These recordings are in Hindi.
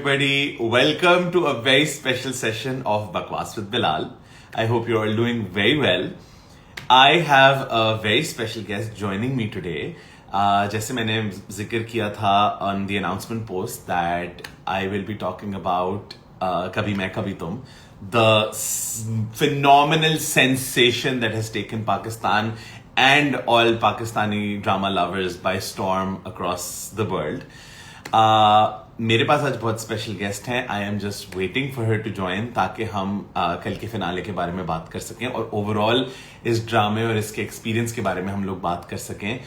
everybody. Welcome to a very special session of Bakwas with Bilal. I hope you're all doing very well. I have a very special guest joining me today. जैसे मैंने जिक्र किया था on the announcement post that I will be talking about कभी मैं कभी तुम, the phenomenal sensation that has taken Pakistan and all Pakistani drama lovers by storm across the world. मेरे पास आज बहुत स्पेशल गेस्ट हैं. I am just waiting for her to join ताकि हम कल के फिनाले के बारे में बात कर सकें और ओवरऑल इस ड्रामे और इसके एक्सपीरियंस के बारे में हम लोग बात कर सकें.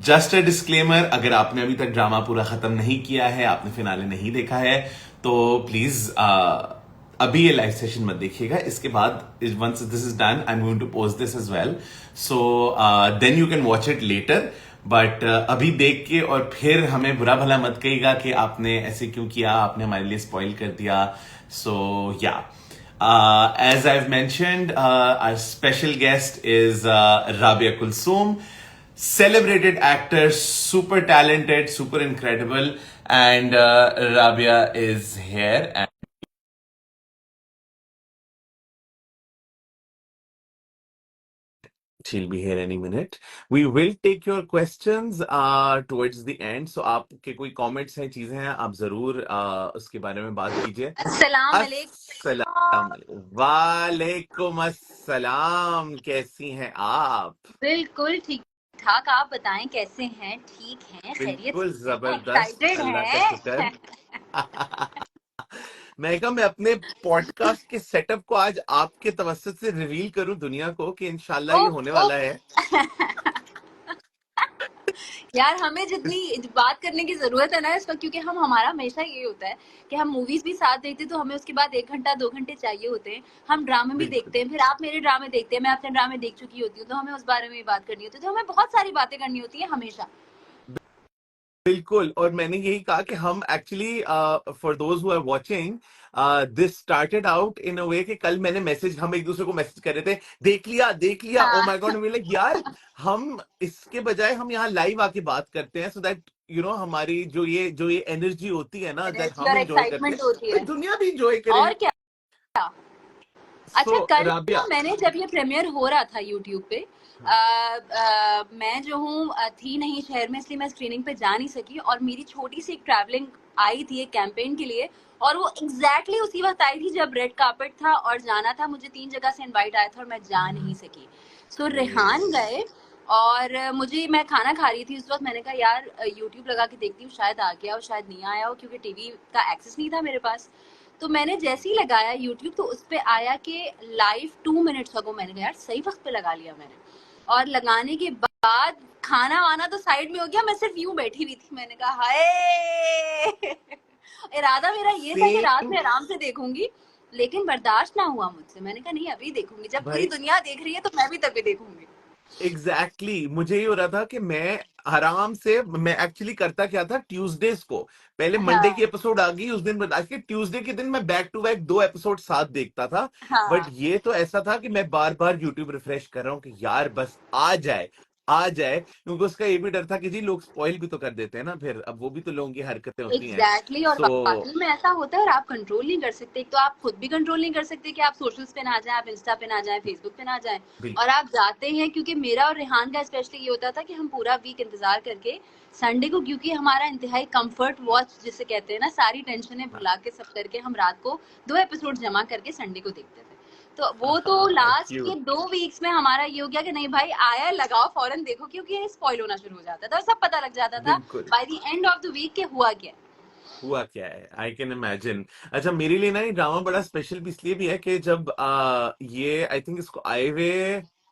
जस्ट अ डिस्क्लेमर, अगर आपने अभी तक ड्रामा पूरा खत्म नहीं किया है, आपने फिनाले नहीं देखा है, तो प्लीज अभी ये लाइव सेशन मत देखिएगा. इसके बाद once this is done I am going to post this as well, so then you can watch it later. But अभी देख के और फिर हमें बुरा भला मत कहिएगा कि आपने ऐसे क्यों किया, आपने हमारे लिए स्पॉइल कर दिया. सो या, as I've mentioned, our special guest is Rabia Kulsoom, celebrated actor, super talented, super incredible, and Rabia is here. And she'll be here any minute. We will take your questions towards the end. So आपके कोई comments हैं, चीजें हैं, आप जरूर उसके बारे में बात कीजिए. अस्सलाम अस्सलाम वालेकुम अस्सलाम. कैसी हैं आप? बिल्कुल ठीक ठाक. आप बताएं कैसे हैं? ठीक हैं? खैरियत बिल्कुल से हैं? जबरदस्त, एक्साइटेड अल्लाह का हैं? शुक्र. मैं अपने पॉडकास्ट के सेटअप को आज आपके तवज्जुह से रिवील करूं दुनिया को कि इंशाल्लाह ये होने वाला है. यार, हमें जितनी बात करने की जरूरत है ना इस वक्त, क्योंकि हमारा हमेशा ये होता है कि हम मूवीज भी साथ देखते हैं तो हमें उसके बाद 1 घंटा 2 घंटे चाहिए होते हैं. हम ड्रामे भी देखते हैं, फिर आप मेरे ड्रामे देखते हैं, मैं अपने ड्रामे देख चुकी होती हूँ, तो हमें उस बारे में भी बात करनी होती है. तो हमें बहुत सारी बातें करनी होती है हमेशा. बिल्कुल. और मैंने यही कहा कि हम actually for those who are watching, this started out in a way कि कल मैंने हम एक दूसरे को मैसेज कर रहे थे, देख लिया. Oh my God. लाइक यार, हम इसके बजाय हम यहाँ लाइव आके बात करते हैं, सो दैट यू नो हमारी जो ये एनर्जी होती है ना, दैट हम एंजॉय करते हैं, होती तो है. दुनिया भी एंजॉय करे. और क्या. अच्छा, कल राबिया, मैंने जब ये प्रीमियर हो रहा था यूट्यूब पे, मैं जो हूँ थी नहीं शहर में, इसलिए मैं स्क्रीनिंग पे जा नहीं सकी. और मेरी छोटी सी एक ट्रैवलिंग आई थी एक कैंपेन के लिए, और वो एग्जैक्टली उसी वक्त आई थी जब रेड कार्पेट था और जाना था. मुझे 3 जगह से इनवाइट आया था और मैं जा नहीं सकी. सो रेहान गए और मैं खाना खा रही थी उस वक्त. मैंने कहा यार यूट्यूब लगा के देखती हूँ, शायद आ गया हो शायद नहीं आया हो, क्योंकि टीवी का एक्सेस नहीं था मेरे पास. तो मैंने जैसे ही लगाया यूट्यूब, तो उस पे आया कि लाइव 2 मिनट्स अगो. मैंने कहा यार सही वक्त पे लगा लिया मैंने. और लगाने के बाद खाना वाना तो साइड में हो गया, मैं सिर्फ यूं बैठी हुई थी. मैंने कहा हाय. इरादा मेरा ये था कि रात में आराम से देखूंगी, लेकिन बर्दाश्त ना हुआ मुझसे. मैंने कहा नहीं, अभी देखूंगी. जब पूरी दुनिया देख रही है तो मैं भी तभी देखूंगी. एग्जैक्टली मुझे ये हो रहा था कि मैं आराम से, मैं एक्चुअली करता क्या था, ट्यूसडेज को पहले मंडे की एपिसोड आ गई, उस दिन बता के ट्यूसडे के दिन मैं बैक टू बैक 2 एपिसोड साथ देखता था. बट ये तो ऐसा था कि मैं बार बार यूट्यूब रिफ्रेश कर रहा हूँ कि यार बस आ जाए, क्योंकि उसका ये भी डर था कि जी लोग स्पॉइल भी तो कर देते हैं ना, फिर अब वो भी तो लोगों की हरकतें होती हैं. एग्जैक्टली. और वाकई में ऐसा होता है और आप कंट्रोल नहीं कर सकते. एक तो आप खुद भी कंट्रोल नहीं कर सकते कि आप सोशल्स पे ना जाएं, आप इंस्टा पे ना जाएं, फेसबुक पे ना जाएं, और आप जाते हैं. क्योंकि मेरा और रेहान का स्पेशली ये होता था कि हम पूरा वीक इंतजार करके संडे को, क्योंकि हमारा इंतहाई कंफर्ट वॉच जिसे कहते हैं ना, सारी टेंशनें भुला के सब करके हम रात को 2 एपिसोड जमा करके संडे को देखते थे. तो वो तो लास्ट के 2 वीक्स में हमारा ये हो गया कि नहीं भाई, आया लगाओ फौरन देखो, क्योंकि ये स्पॉइल होना शुरू हो जाता था और सब पता लग जाता था by the end of the week के हुआ क्या है. I can imagine. अच्छा, मेरे लिए ना ये ड्रामा बड़ा स्पेशल इसलिए भी है कि जब ये आई थिंक इसको आए हुए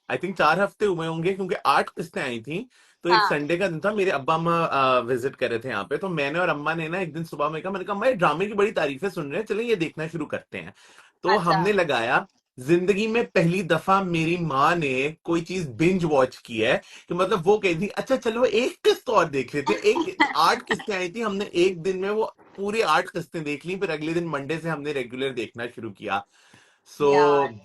आई थिंक 4 हफ्ते हुए होंगे, क्योंकि 8 किस्तें आई थी. तो एक संडे का दिन था, मेरे अब्बा अम्मा विजिट कर रहे थे यहाँ पे, तो मैंने और अम्मा ने ना एक दिन सुबह में कहा, मैंने कहा अम्मा ये ड्रामे की बड़ी तारीफें सुन रहे हैं, चलो ये देखना शुरू करते हैं. तो हमने लगाया. जिंदगी में पहली दफा मेरी माँ ने कोई चीज बिंज वॉच की है, कि मतलब वो कहती अच्छा चलो एक किस्त और देख लेते. 8 किस्तें आई थी, हमने एक दिन में वो पूरी 8 किस्तें देख ली. फिर अगले दिन मंडे से हमने रेगुलर देखना शुरू किया. सो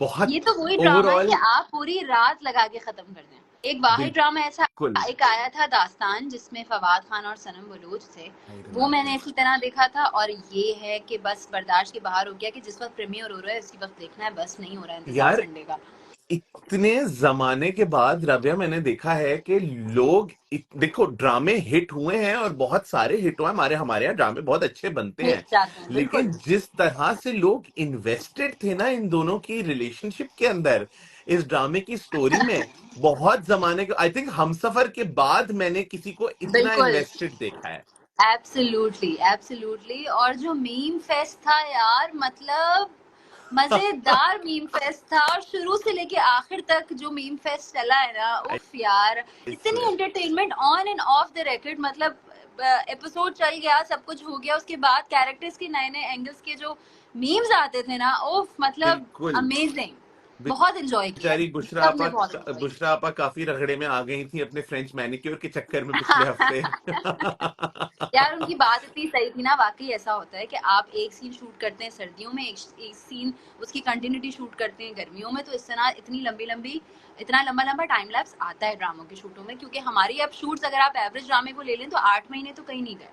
बहुत ये तो वही ड्रामा है ओवरऑल कि आप पूरी रात लगा के खत्म कर दें. एक वाहिद ड्रामा ऐसा बिल्कुल। एक आया था दास्तान, जिसमें फवाद खान और सनम बलूच थे, I वो मैंने remember. इसी तरह देखा था। और ये है कि बस बर्दाश्त के बाहर हो गया कि जिस वक्त प्रीमियर हो रहा है उसी वक्त देखना है, बस नहीं हो रहा है इंतजार यार संडे का। इतने जमाने के बाद रव्या मैंने देखा है कि लोग देखो ड्रामे हिट हुए हैं और बहुत सारे हिट हुए हैं, हमारे हमारे यहाँ ड्रामे बहुत अच्छे बनते हिट हैं, जाते हैं बिल्कुल। लेकिन जिस तरह से लोग इन्वेस्टेड थे ना इन दोनों की रिलेशनशिप के अंदर, इस ड्रामे की स्टोरी में, बहुत जमाने के, आई थिंक हमसफर के बाद मैंने किसी को इतना बिल्कुल, इन्वेस्टेड देखा है। Absolutely absolutely. और जो मीम फेस्ट था यार, मतलब मजेदार मीम फेस्ट था। और शुरू से लेके आखिर तक जो मीम फेस्ट चला है ना, I उफ यार, इतनी swear. Entertainment on and of the record. मतलब एपिसोड चल गया, सब कुछ हो गया, उसके बाद कैरेक्टर्स के नए नए एंगल्स के जो मीम्स आते थे ना, उफ, मतलब बिल्कुल। अमेजिंग। बहुत एंजॉय किया, बेचारी सबने बहुत एंजॉय बुशरा आपा काफी रगड़े में आ गई थी अपने फ्रेंच मैनिक्योर के चक्कर में पिछले हफ्ते। यार उनकी बात इतनी सही थी ना, वाकई ऐसा होता है कि आप एक सीन शूट करते हैं सर्दियों में, एक सीन उसकी कंटिन्यूटी शूट करते हैं गर्मियों में, तो इस तरह इतना लंबा लंबा टाइम लैप्स आता है ड्रामों की शूटों में। क्योंकि हमारी अब शूट्स, अगर आप एवरेज ड्रामे को ले लें तो 8 महीने तो कहीं नहीं गए।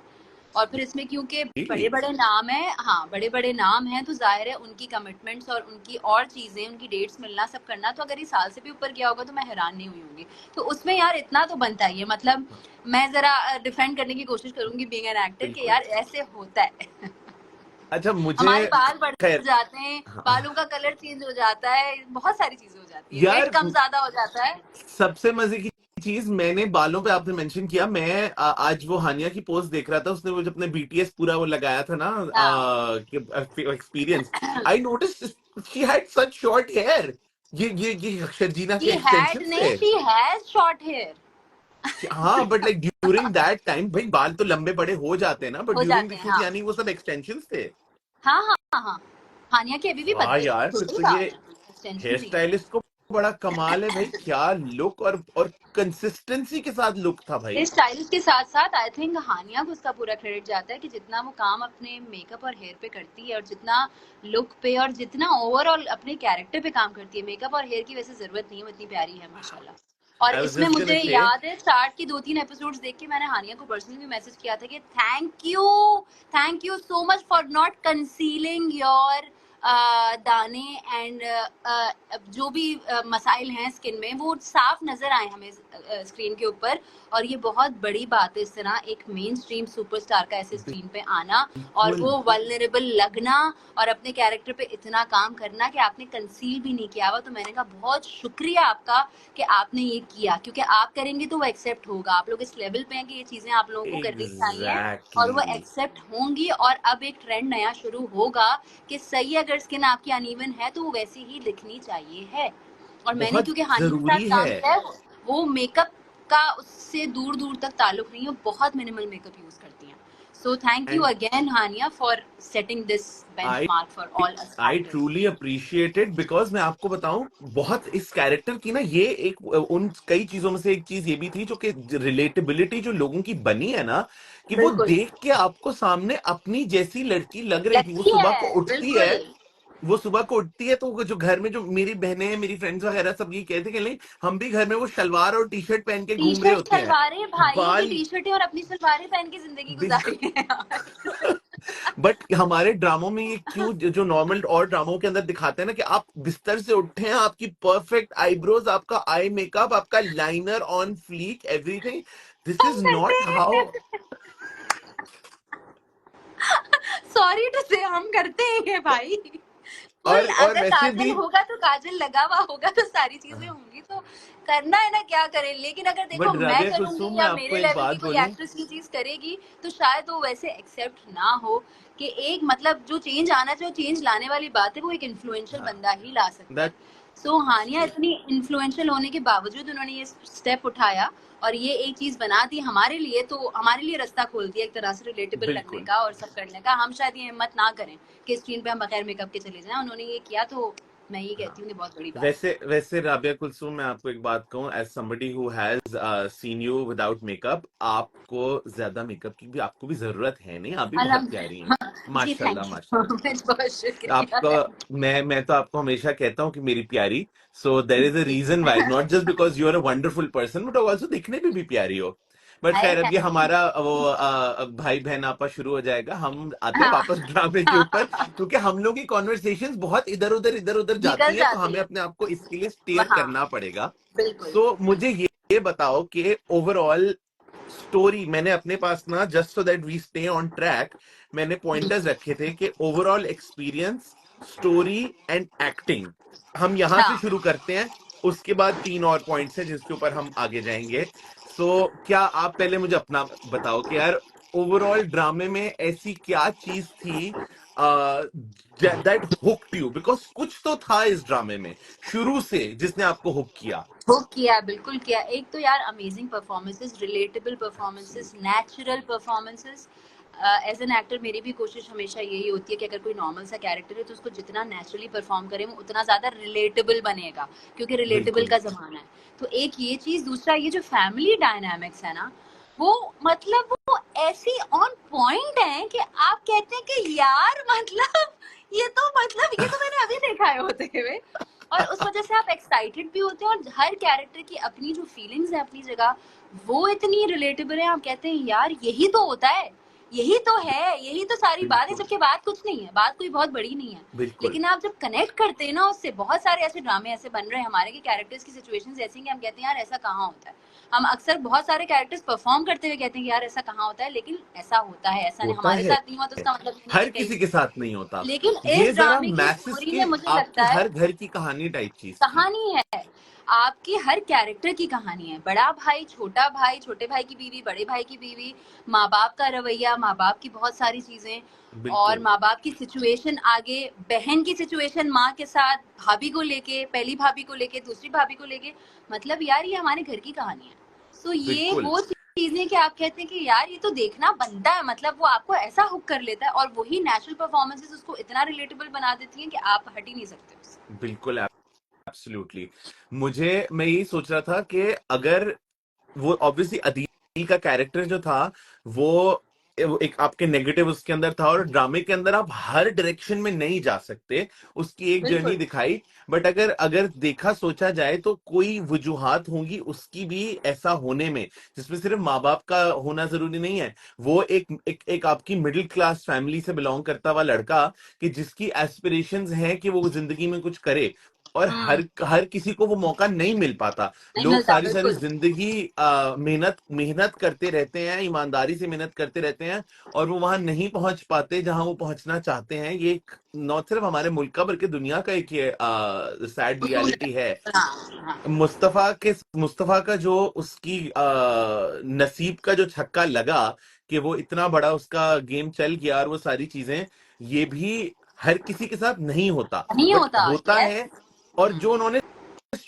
और फिर इसमें क्योंकि बड़े Really? बड़े नाम है, हाँ बड़े बड़े नाम हैं, तो जाहिर है उनकी कमिटमेंट्स और उनकी और चीजें, उनकी डेट्स मिलना सब करना, तो अगर ये साल से भी ऊपर गया होगा तो मैं हैरान नहीं हुई होंगी। तो उसमें यार इतना तो बनता ही है। मतलब मैं जरा डिफेंड करने की कोशिश करूंगी बीइंग एन एक्टर कि बिल्कुल। यार ऐसे होता है। अच्छा मुझे, हमारे बाल बढ़ खैर, जाते हैं, हाँ, बालों का कलर चेंज हो जाता है, बहुत सारी चीजें हो जाती है, वेट यार कम ज्यादा हो जाता है। सबसे मजे की चीज, मैंने बालों पे आपने मेंशन किया, मैं आज वो हानिया की पोस्ट देख रहा था, उसने वो जो अपने बीटीएस पूरा वो लगाया था ना, हाँ, experience, I notice she had such short hair. ये शर्जीना शी के हैड एक्सटेंशन नहीं, थे। She has short hair. हाँ but like during that time भाई बाल तो लंबे बड़े हो जाते हैं ना, बट हो ड्यूरिंग जाते द हैं, शूट हाँ यानी वो सब एक्सटेंशन थे। हाँ हाँ हाँ हाँ। हानिया के अभी भी वाह पतले यार, फिर छोटे ही तो बाल ये हैं, एक्सटेंशन हेयर ही है। स्टाइलिस्ट को बड़ा कमाल है भाई, क्या लुक और कंसिस्टेंसी के साथ लुक था भाई। इस स्टाइलिश के साथ साथ आई थिंक हानिया को उसका पूरा क्रेडिट जाता है कि जितना वो काम अपने मेकअप और हेयर पे करती है, और जितना लुक पे, और जितना ओवरऑल अपने कैरेक्टर पे काम करती है, मेकअप और हेयर की वैसे जरूरत नहीं है, वो इतनी प्यारी है माशाल्लाह। और आई वाज इसमें जस्ट गोना मुझे से, याद है स्टार्ट की 2-3 एपिसोड्स देख के मैंने हानिया को पर्सनली मैसेज किया था कि thank you so much for not concealing your दाने एंड जो भी मसाइल हैं स्किन में, वो साफ नजर आए हमें स्क्रीन के ऊपर। और ये बहुत बड़ी बात है इस तरह एक मेन स्ट्रीम सुपरस्टार का ऐसे स्क्रीन पे आना, और बिल्कुल। वो वल्नरेबल लगना, और अपने कैरेक्टर पे इतना काम करना कि आपने कंसील भी नहीं किया हुआ। तो मैंने कहा बहुत शुक्रिया आपका कि आपने ये किया, क्योंकि आप करेंगे तो वो एक्सेप्ट होगा। आप लोग इस लेवल पे हैं कि ये चीजें आप लोगों को करनी चाहिए, और वो एग्जैक्टली। एक्सेप्ट होंगी। और अब एक ट्रेंड नया शुरू होगा कि सही, अगर स्किन आपकी अनइवन है तो वो वैसी ही दिखनी चाहिए है। और मैंने बहुत क्योंकि हानि के साथ जरूरी है। काम किया है, वो मेकअप का उससे दूर दूर तक ताल्लुक नहीं है, वो बहुत मिनिमल मेकअप यूज करती हैं। So thank you and again Hania for setting this high benchmark for all us I actors. Truly appreciated, because मैं आपको बताऊं, बहुत इस कैरेक्टर की ना, ये एक उन कई चीजों में से एक चीज ये भी थी जो कि रिलेटेबिलिटी जो लोगों की बनी है ना, कि वो बिल्कुल, देख के आपको सामने अपनी जैसी लड़की लग रही थी। वो लगती सुबह को है उठती है, बिल्कुल। वो सुबह को उठती है, तो वो जो घर में जो मेरी बहनें हैं, मेरी फ्रेंड्स वगैरह सब ये कहते कि नहीं, हम भी घर में वो शलवार और टी शर्ट पहन के टी घूम रहे शर्ट होते हैं, सलवारें, भाइयों की बाल। टी शर्टें और अपनी सलवारें पहन के जिंदगी गुजारी है यार। बट हमारे ड्रामों में ये क्यों, जो नॉर्मल और ड्रामों के अंदर दिखाते हैं ना, कि आप बिस्तर से उठे हैं, आपकी परफेक्ट आईब्रोज, आपका आई मेकअप, आपका liner on flick, everything, this हम इज करते नॉट हाउ। हैं, सॉरी टू से, हम करते हैं भाई। फुल, और अगर वैसे काजल भी, होगा तो काजल लगा हुआ होगा तो सारी चीजें होंगी, तो करना है ना, क्या करें। लेकिन अगर देखो बट मैं राबिया करूंगी कुलसुम, मैं या आपको मेरे एक लेवल की बात कोई बोलूं, एक्ट्रेस ये चीज करेगी, तो शायद वो वैसे एक्सेप्ट ना हो। कि एक मतलब जो चेंज आना चाहिए, चेंज लाने वाली बात है, वो एक इन्फ्लुएंशियल हाँ, बंदा ही ला सकता है। सो हानिया दैट्स इतनी इन्फ्लुएंशियल होने के बावजूद उन्होंने ये स्टेप उठाया, और ये एक चीज बना दी हमारे लिए, तो हमारे लिए रास्ता खोल दिया एक तरह से रिलेटेबल लगने बिल्कुल। का और सब करने का। हम शायद ये हिम्मत ना करें कि स्क्रीन पे हम बगैर मेकअप के चले जाएं, उन्होंने ये किया, तो मैं ये कहती हाँ, हूँ कि बहुत बड़ी बात है। वैसे वैसे राबिया कुलसुम, मैं आपको एक बात कहूं, as somebody who has seen you without makeup, आपको ज्यादा मेकअप की भी आपको भी जरूरत है नहीं, आप भी बहुत अलहम प्यारी हैं। जी माशाल्लाह थैंक यू माशाल्लाह। सो मच, बहुत शुक्रिया। आपका मैं तो आपको हमेशा कहता हूँ कि मेरी प्यारी, so there is a reason why, not just because you are a wonderful person but also दिखने में भी प्यारी हो। बट हाय खैर, अब ये थैंक यू। हमारा वो भाई बहन आपा शुरू हो जाएगा, हम आते हैं हाँ वापस ड्रामे के ऊपर, क्योंकि हम लोग की कॉन्वर्सेशंस बहुत इधर उधर निकल जाती हैं, तो जाती हमें है। अपने आप को इसके लिए स्टेयर हाँ करना पड़ेगा। बिल्कुल। सो मुझे ये बताओ कि ओवरऑल स्टोरी, मैंने अपने पास ना, just so that we stay on track, मैंने पॉइंटर्स रखे थे कि overall experience, story and acting, हम यहां से हाँ शुरू करते हैं। उसके बाद 3 और पॉइंट्स हैं जिसके ऊपर हम आगे जाएंगे। सो क्या आप पहले मुझे अपना बताओ कि यार ओवरऑल ड्रामे में ऐसी क्या चीज थी दैट हुक्ड यू, बिकॉज कुछ तो था इस ड्रामे में शुरू से जिसने आपको हुक किया। हुक किया, बिल्कुल किया। एक तो यार amazing performances, relatable performances, Absolutely. Natural performances. As an actor मेरी भी कोशिश हमेशा यही होती है कि अगर कोई नॉर्मल सा कैरेक्टर है तो उसको जितना नेचुरली परफॉर्म करें वो उतना ज़्यादा रिलेटेबल बनेगा, क्योंकि रिलेटेबल बिल्कुल का ज़माना है। तो एक ये चीज़, दूसरा ये जो फैमिली डायनामिक्स है ना, वो मतलब वो ऐसी ऑन पॉइंट है कि आप कहते हैं कि यार मतलब ये तो मैंने अभी देखा है होते हुए। और उस वजह से आप एक्साइटेड भी होते हैं, और हर कैरेक्टर की अपनी जो फीलिंग्स है अपनी जगह, वो इतनी रिलेटेबल है, आप कहते हैं यार यही तो होता है, यही तो है, यही तो सारी बात है, बिल्कुल जबकि बात कुछ नहीं है, बात कोई बहुत बड़ी नहीं है। बिल्कुल। लेकिन आप जब कनेक्ट करते हैं ना उससे, बहुत सारे ऐसे ड्रामे ऐसे बन रहे हैं हमारे कि कैरेक्टर्स की सिचुएशंस ऐसी हैं कि हम कहते हैं यार ऐसा कहाँ होता है। हम अक्सर बहुत सारे कैरेक्टर्स परफॉर्म करते हुए कहते हैं कि यार ऐसा कहाँ होता है, लेकिन ऐसा होता है, ऐसा नहीं, होता हमारे है, साथ नहीं हुआ तो उसका मतलब ये नहीं कि हर कहीं किसी नहीं के हुआ। साथ नहीं होता। लेकिन ये इस जरा ड्रामे की मैसेज स्टोरी की में मुझे आपकी लगता है हर घर की कहानी टाइप चीज थी। कहानी है, आपकी हर कैरेक्टर की कहानी है। बड़ा भाई, छोटा भाई, छोटे भाई की बीवी, बड़े भाई की बीवी, माँ बाप का रवैया, माँ बाप की बहुत सारी चीजें, और बिल्कुल माँ बाप की सिचुएशन आगे, बहन की सिचुएशन माँ के साथ, भाभी को लेके, पहली भाभी को लेके, दूसरी भाभी को लेके, मतलब यार ये हमारे घर की कहानी है। सो ये बिल्कुल। वो चीजें कि आप कहते हैं कि यार ये तो देखना बनता है, मतलब वो आपको ऐसा हुक कर लेता है, और वही नेचुरल परफॉर्मेंसेस उसको इतना रिलेटेबल बना देती हैं कि आप हट ही नहीं सकते उससे। बिल्कुल एब्सोल्युटली। मुझे मैं यही सोच रहा था कि अगर वो ऑब्वियसली अदील का कैरेक्टर जो था, वो एक आपके नेगेटिव उसके अंदर था, और ड्रामे के अंदर आप हर डायरेक्शन में नहीं जा सकते, उसकी एक जर्नी बिल्कुल दिखाई। बट अगर अगर देखा सोचा जाए तो कोई वजूहात होंगी उसकी भी ऐसा होने में, जिसमें सिर्फ माँ बाप का होना जरूरी नहीं है। वो एक आपकी मिडिल क्लास फैमिली से बिलोंग करता हुआ लड़का, कि जिसकी एस्पिरेशंस हैं कि वो जिंदगी में कुछ करे, और हम्म, हर हर किसी को वो मौका नहीं मिल पाता। नहीं लोग मिलता सारी सारी बिल्कुल। जिंदगी मेहनत मेहनत करते रहते हैं, ईमानदारी से मेहनत करते रहते हैं, और वो वहां नहीं पहुंच पाते जहां वो पहुंचना चाहते हैं। ये एक नॉट सिर्फ हमारे मुल्क का बल्कि दुनिया का एक ये सैड उसूल है। रियलिटी है। हाँ हाँ मुस्तफा का जो उसकी नसीब का जो छक्का लगा, कि वो इतना बड़ा उसका गेम चल गया, और वो सारी चीजें, ये भी हर किसी के साथ नहीं होता, नहीं बट होता। होता यस। है। और जो उन्होंने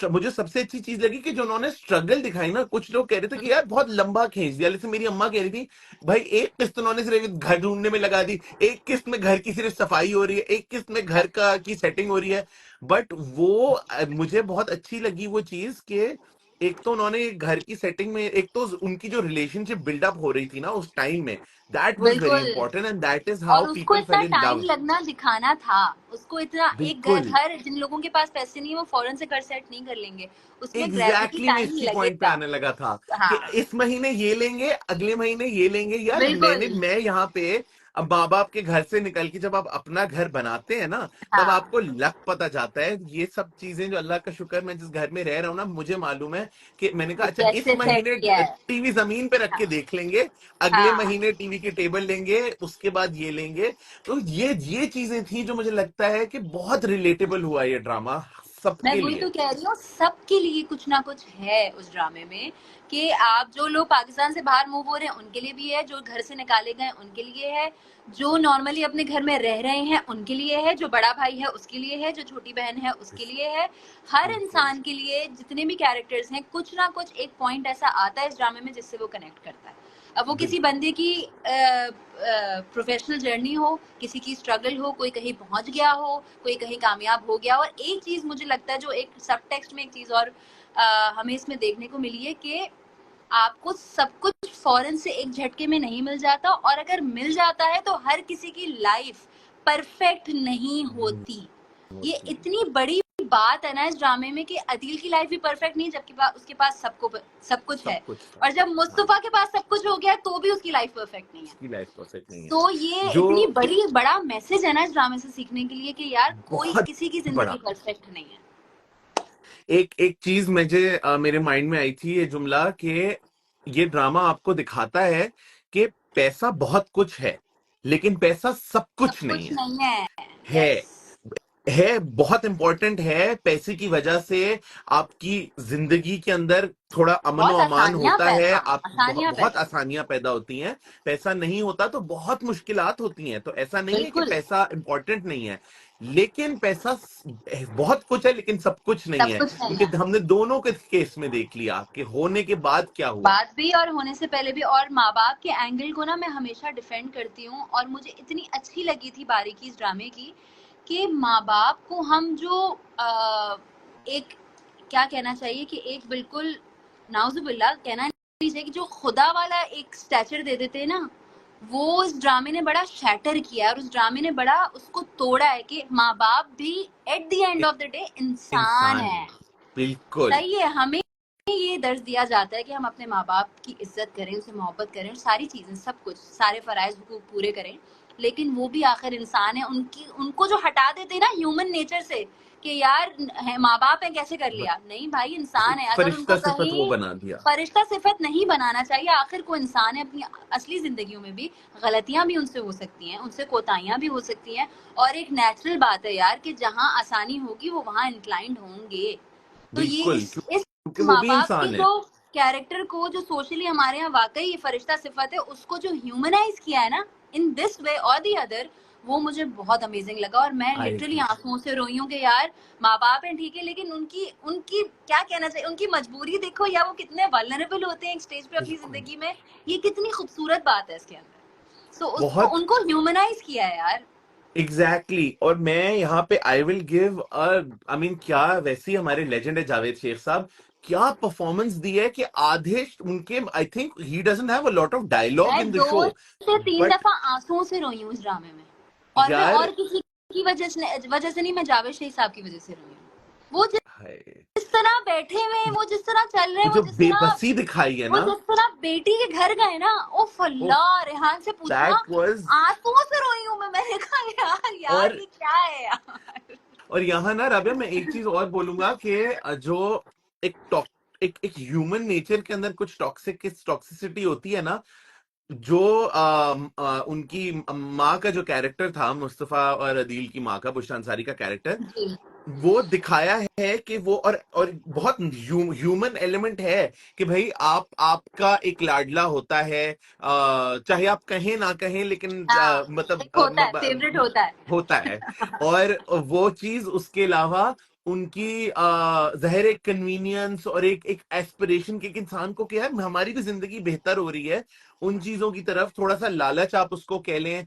मुझे सबसे अच्छी चीज लगी कि जो उन्होंने स्ट्रगल दिखाई ना, कुछ लोग कह रहे थे कि यार बहुत लंबा खींच दिया, जैसे मेरी अम्मा कह रही थी, भाई एक किस्त उन्होंने सिर्फ घर ढूंढने में लगा दी, एक किस्त में घर की सिर्फ सफाई हो रही है, एक किस्त में घर का की सेटिंग हो रही है। बट वो मुझे बहुत अच्छी लगी वो चीज कि एक तो उन्होंने घर की सेटिंग में, एक तो उनकी जो रिलेशनशिप बिल्डअप हो रही थी ना उस टाइम में, दैट वाज वेरी बिल्कुल। इंपॉर्टेंट, एंड दैट इज और हाउ उसको पीपल इतना फेल इन टाइम लव। लगना दिखाना था, उसको इतना, एक घर, बिल्कुल हर जिन लोगों के पास पैसे नहीं है वो फौरन से घर सेट नहीं कर लेंगे, उसमें ग्रेजुअली एग्जैक्टली मैं टाइम इसी पॉइंट पे लगेगा। आने लगा था कि हाँ इस महीने ये लेंगे, अगले महीने ये लेंगे। यार बिल्कुल। मैं यहाँ पे, अब माँ बाप के घर से निकल के जब आप अपना घर बनाते हैं ना, तब हाँ आपको लक पता जाता है। ये सब चीजें जो अल्लाह का शुक्र, मैं जिस घर में रह रहा हूँ ना, मुझे मालूम है कि मैंने कहा कि अच्छा इस कैसे सेट महीने किया है। टीवी जमीन पे रख के देख लेंगे, अगले हाँ महीने टीवी की टेबल लेंगे, उसके बाद ये लेंगे। तो ये चीजें थी जो मुझे लगता है कि बहुत रिलेटेबल हुआ ये ड्रामा मैं सबके वही लिए। तो कह रही हूँ, सबके लिए कुछ ना कुछ है उस ड्रामे में, कि आप जो लोग पाकिस्तान से बाहर मूव हो रहे हैं उनके लिए भी है, जो घर से निकाले गए उनके लिए है, जो नॉर्मली अपने घर में रह रहे हैं उनके लिए है, जो बड़ा भाई है उसके लिए है, जो छोटी बहन है उसके लिए है। हर बिल्कुल इंसान के लिए, जितने भी कैरेक्टर्स हैं, कुछ ना कुछ एक पॉइंट ऐसा आता है इस ड्रामे में जिससे वो कनेक्ट करता है। अब वो किसी बिल्कुल बंदे की प्रोफेशनल जर्नी हो, किसी की स्ट्रगल हो, कोई कहीं पहुंच गया हो, कोई कहीं कामयाब हो गया। और एक चीज मुझे लगता है जो एक सब टेक्स्ट में एक चीज और हमें इसमें देखने को मिली है कि आपको सब कुछ फौरन से एक झटके में नहीं मिल जाता, और अगर मिल जाता है तो हर किसी की लाइफ परफेक्ट नहीं होती। ये इतनी बड़ी बात है ना इस ड्रामे में कि अदील की लाइफ भी परफेक्ट नहीं, जबकि उसके पास सब कुछ है, सब कुछ था। और जब हाँ, मुस्तफा के पास सब कुछ हो गया तो भी उसकी लाइफ परफेक्ट नहीं है। उसकी लाइफ परफेक्ट नहीं है। तो ये जो इतनी बड़ा मैसेज है ना इस ड्रामे से सीखने के लिए कि यार कोई बहुत किसी की जिंदगी बड़ा, परफेक्ट नहीं है। एक एक चीज मुझे मेरे माइंड में आई थी, ये जुमला कि ये ड्रामा आपको दिखाता है कि पैसा बहुत कुछ है, लेकिन पैसा सब सब कुछ नहीं कुछ है। नहीं है। है यस। है बहुत इंपॉर्टेंट है। पैसे की वजह से आपकी जिंदगी के अंदर थोड़ा अमन बहुत व अमान होता है, हाँ, आप आसानियां बहुत पैदा होती आसानियां पैदा होती हैं। पैसा नहीं होता तो बहुत मुश्किलात होती हैं। तो ऐसा हैं। नहीं है कि बिल्कुल। पैसा इंपॉर्टेंट नहीं है, लेकिन पैसा बहुत कुछ है लेकिन सब कुछ नहीं सब है। कुछ नहीं क्योंकि है। हमने दोनों के केस में देख लिया कि होने के बाद क्या हुआ। बात भी और होने से पहले भी, और माँ बाप के एंगल को ना मैं हमेशा डिफेंड करती हूँ, और मुझे इतनी अच्छी लगी थी बारीकी इस ड्रामे की कि माँ बाप को हम जो एक क्या कहना चाहिए कि एक बिल्कुल नाउजुबिल्ला कहना नहीं चाहिए कि जो खुदा वाला एक स्टैचर दे देते हैं ना, वो इस ड्रामे ने बड़ा शैटर किया है, और उस ड्रामे ने बड़ा उसको तोड़ा है कि माँ बाप भी eight the end of the day इंसान इंसान है, है। बिल्कुल। सही है, हमें ये दर्ज दिया जाता है कि हम अपने माँ बाप की इज्जत करें, उनसे मोहब्बत करें, सारी चीजें सब कुछ सारे फराइज हुकूक पूरे करें, लेकिन वो भी आखिर इंसान है। उनकी उनको जो हटा देते ना ह्यूमन नेचर से कि यार माँ बाप है कैसे कर लिया, नहीं भाई इंसान एक है। अगर फरिश्ता उनको सिफत वो कहीं बना दिया। फरिश्ता सिफत नहीं बनाना चाहिए, आखिर को इंसान है, अपनी असली जिंदगियों में भी गलतियां भी उनसे हो सकती हैं, उनसे कोताहियां भी हो सकती हैं, और एक नेचुरल बात है यार कि जहां आसानी होगी वो वहां इंक्लाइंड होंगे। तो ये बिल्कुल, इस क्योंकि वो माँ भी बाप की इंसान है। जो कैरेक्टर को जो सोशली हमारे यहाँ वाकई ये फरिश्ता सिफत है, उसको जो ह्यूमनाइज किया है ना इन दिस वे और दी अदर, वो मुझे बहुत अमेजिंग लगा। और मैं आई लिटरली एग्री। आंसुओं से रोई हूँ कि यार माँ बाप हैं ठीक है, लेकिन उनकी उनकी क्या कहना चाहिए, उनकी मजबूरी देखो, या वो कितने वल्नरेबल होते हैं एक स्टेज पे अपनी बिल्कुल, जिंदगी में। ये कितनी खूबसूरत बात है इसके अंदर। सो उसको बहुत उनको ह्यूमनाइज किया है यार। Exactly exactly। और मैं यहाँ पे I will give I mean, क्या वैसे ही हमारे लेजेंड है जावेद शेख साहब, क्या परफॉर्मेंस दी है कि आधे उनके, I think he doesn't have a lot of dialogue मैं इन द दो शो, से तीन बट दफा आंसुओं से रोई हूँ इस ड्रामे में, और मैं यार, और किसी की वजह से नहीं, मैं जावेद शेख साहब की वजह से रोई हूँ। वो हाय, जिस तरह बैठे हुए हैं, वो जिस तरह चल रहे वो हैं, जो बेबसी दिखाई है वो ना, जिस तरह बेटी के घर गए ना, ओ वो फल्ला रेहान से पूछना, दैट वाज। आंसुओं से रोई हूँ मैं। मैंने कहा यार यार और ये क्या है यार। और यहाँ ना राबिया, मैं एक चीज और बोलूंगा कि जो एक टॉक एक ह्यूमन नेचर के अंदर कुछ टॉक्सिसिटी होती है ना, जो उनकी माँ का जो कैरेक्टर था, मुस्तफा और अदील की माँ का, बुशरा अंसारी का कैरेक्टर, जी वो दिखाया है कि वो, और बहुत ह्यूमन एलिमेंट है कि भाई आपका एक लाडला होता है, चाहे आप कहें ना कहें, लेकिन हाँ, मतलब एक होता है फेवरेट होता है। होता है। और वो चीज, उसके अलावा उनकी ज़ाहिर एक कन्वीनियंस और एक एक एस्पिरेशन के, एक इंसान को क्या है, हमारी भी जिंदगी बेहतर हो रही है, उन चीजों की तरफ थोड़ा सा लालच आप उसको कह लें,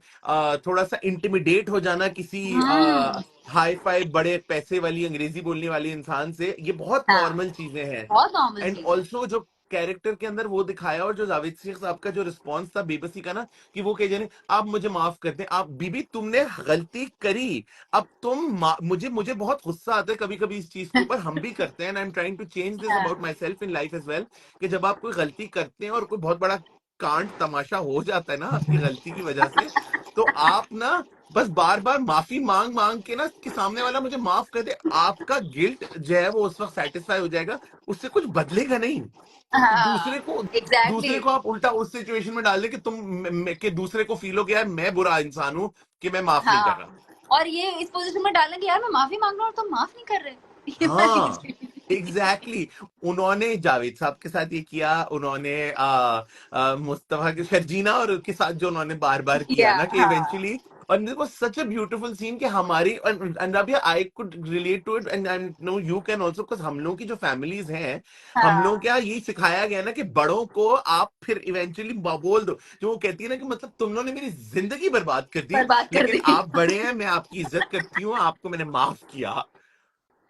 थोड़ा सा इंटिमिडेट हो जाना किसी हम्म। हाई फाई बड़े पैसे वाली अंग्रेजी बोलने वाले इंसान से, ये बहुत हाँ, नॉर्मल चीजें हैं। बहुत नॉर्मल एंड चीज है। ऑल्सो जो कैरेक्टर के अंदर वो दिखाया, और जो जावेद शेख साहब का जो रिस्पॉन्स था बेबसी का ना, कि वो कह जाने आप मुझे माफ कर दें, आप बीबी तुमने गलती करी, अब मुझे बहुत गुस्सा आता है कभी कभी इस चीज के ऊपर, हम भी करते हैं, and I am trying to change this about हाँ myself in life as well, कि जब आप कोई गलती करते हैं और कोई बहुत बड़ा कांड तमाशा हो जाता है ना आपकी गलती की वजह से, तो आप ना बस बार बार माफी मांग मांग के ना, कि सामने वाला मुझे माफ कर दे, आपका गिल्ट जो है वो उस वक्त सेटिस्फाई हो जाएगा, उससे कुछ बदलेगा नहीं। तो हाँ एग्जैक्टली। दूसरे को आप उल्टा उस सिचुएशन में डाल दे कि कि दूसरे को फील हो गया यार मैं बुरा इंसान हूं कि मैं माफ नहीं कर हाँ, रहा। और ये इस पोजीशन में डालने की यार मैं माफी मांग रहा हूँ और तुम माफ नहीं कर रहे। ये वाली हाँ, चीज। Exactly exactly। उन्होंने जावेद साहब के साथ ये किया, उन्होंने मुस्तफा के शर्जीना और उसके साथ जो उन्होंने बार बार किया या ना, कि हाँ इवेंचुअली, और it was such a beautiful scene कि हमारी, and Rabia I could relate to it, and I know you can also, because हम लोग की जो फैमिलीज हैं, हम लोग हाँ क्या ये सिखाया गया ना कि बड़ों को आप फिर इवेंचुअली बोल दो, जो वो कहती है ना कि मतलब तुम लोगों ने मेरी जिंदगी बर्बाद कर दी, बर्बाद कर लेकिन दी। आप बड़े हैं, मैं आपकी इज्जत करती हूँ, आपको मैंने माफ किया।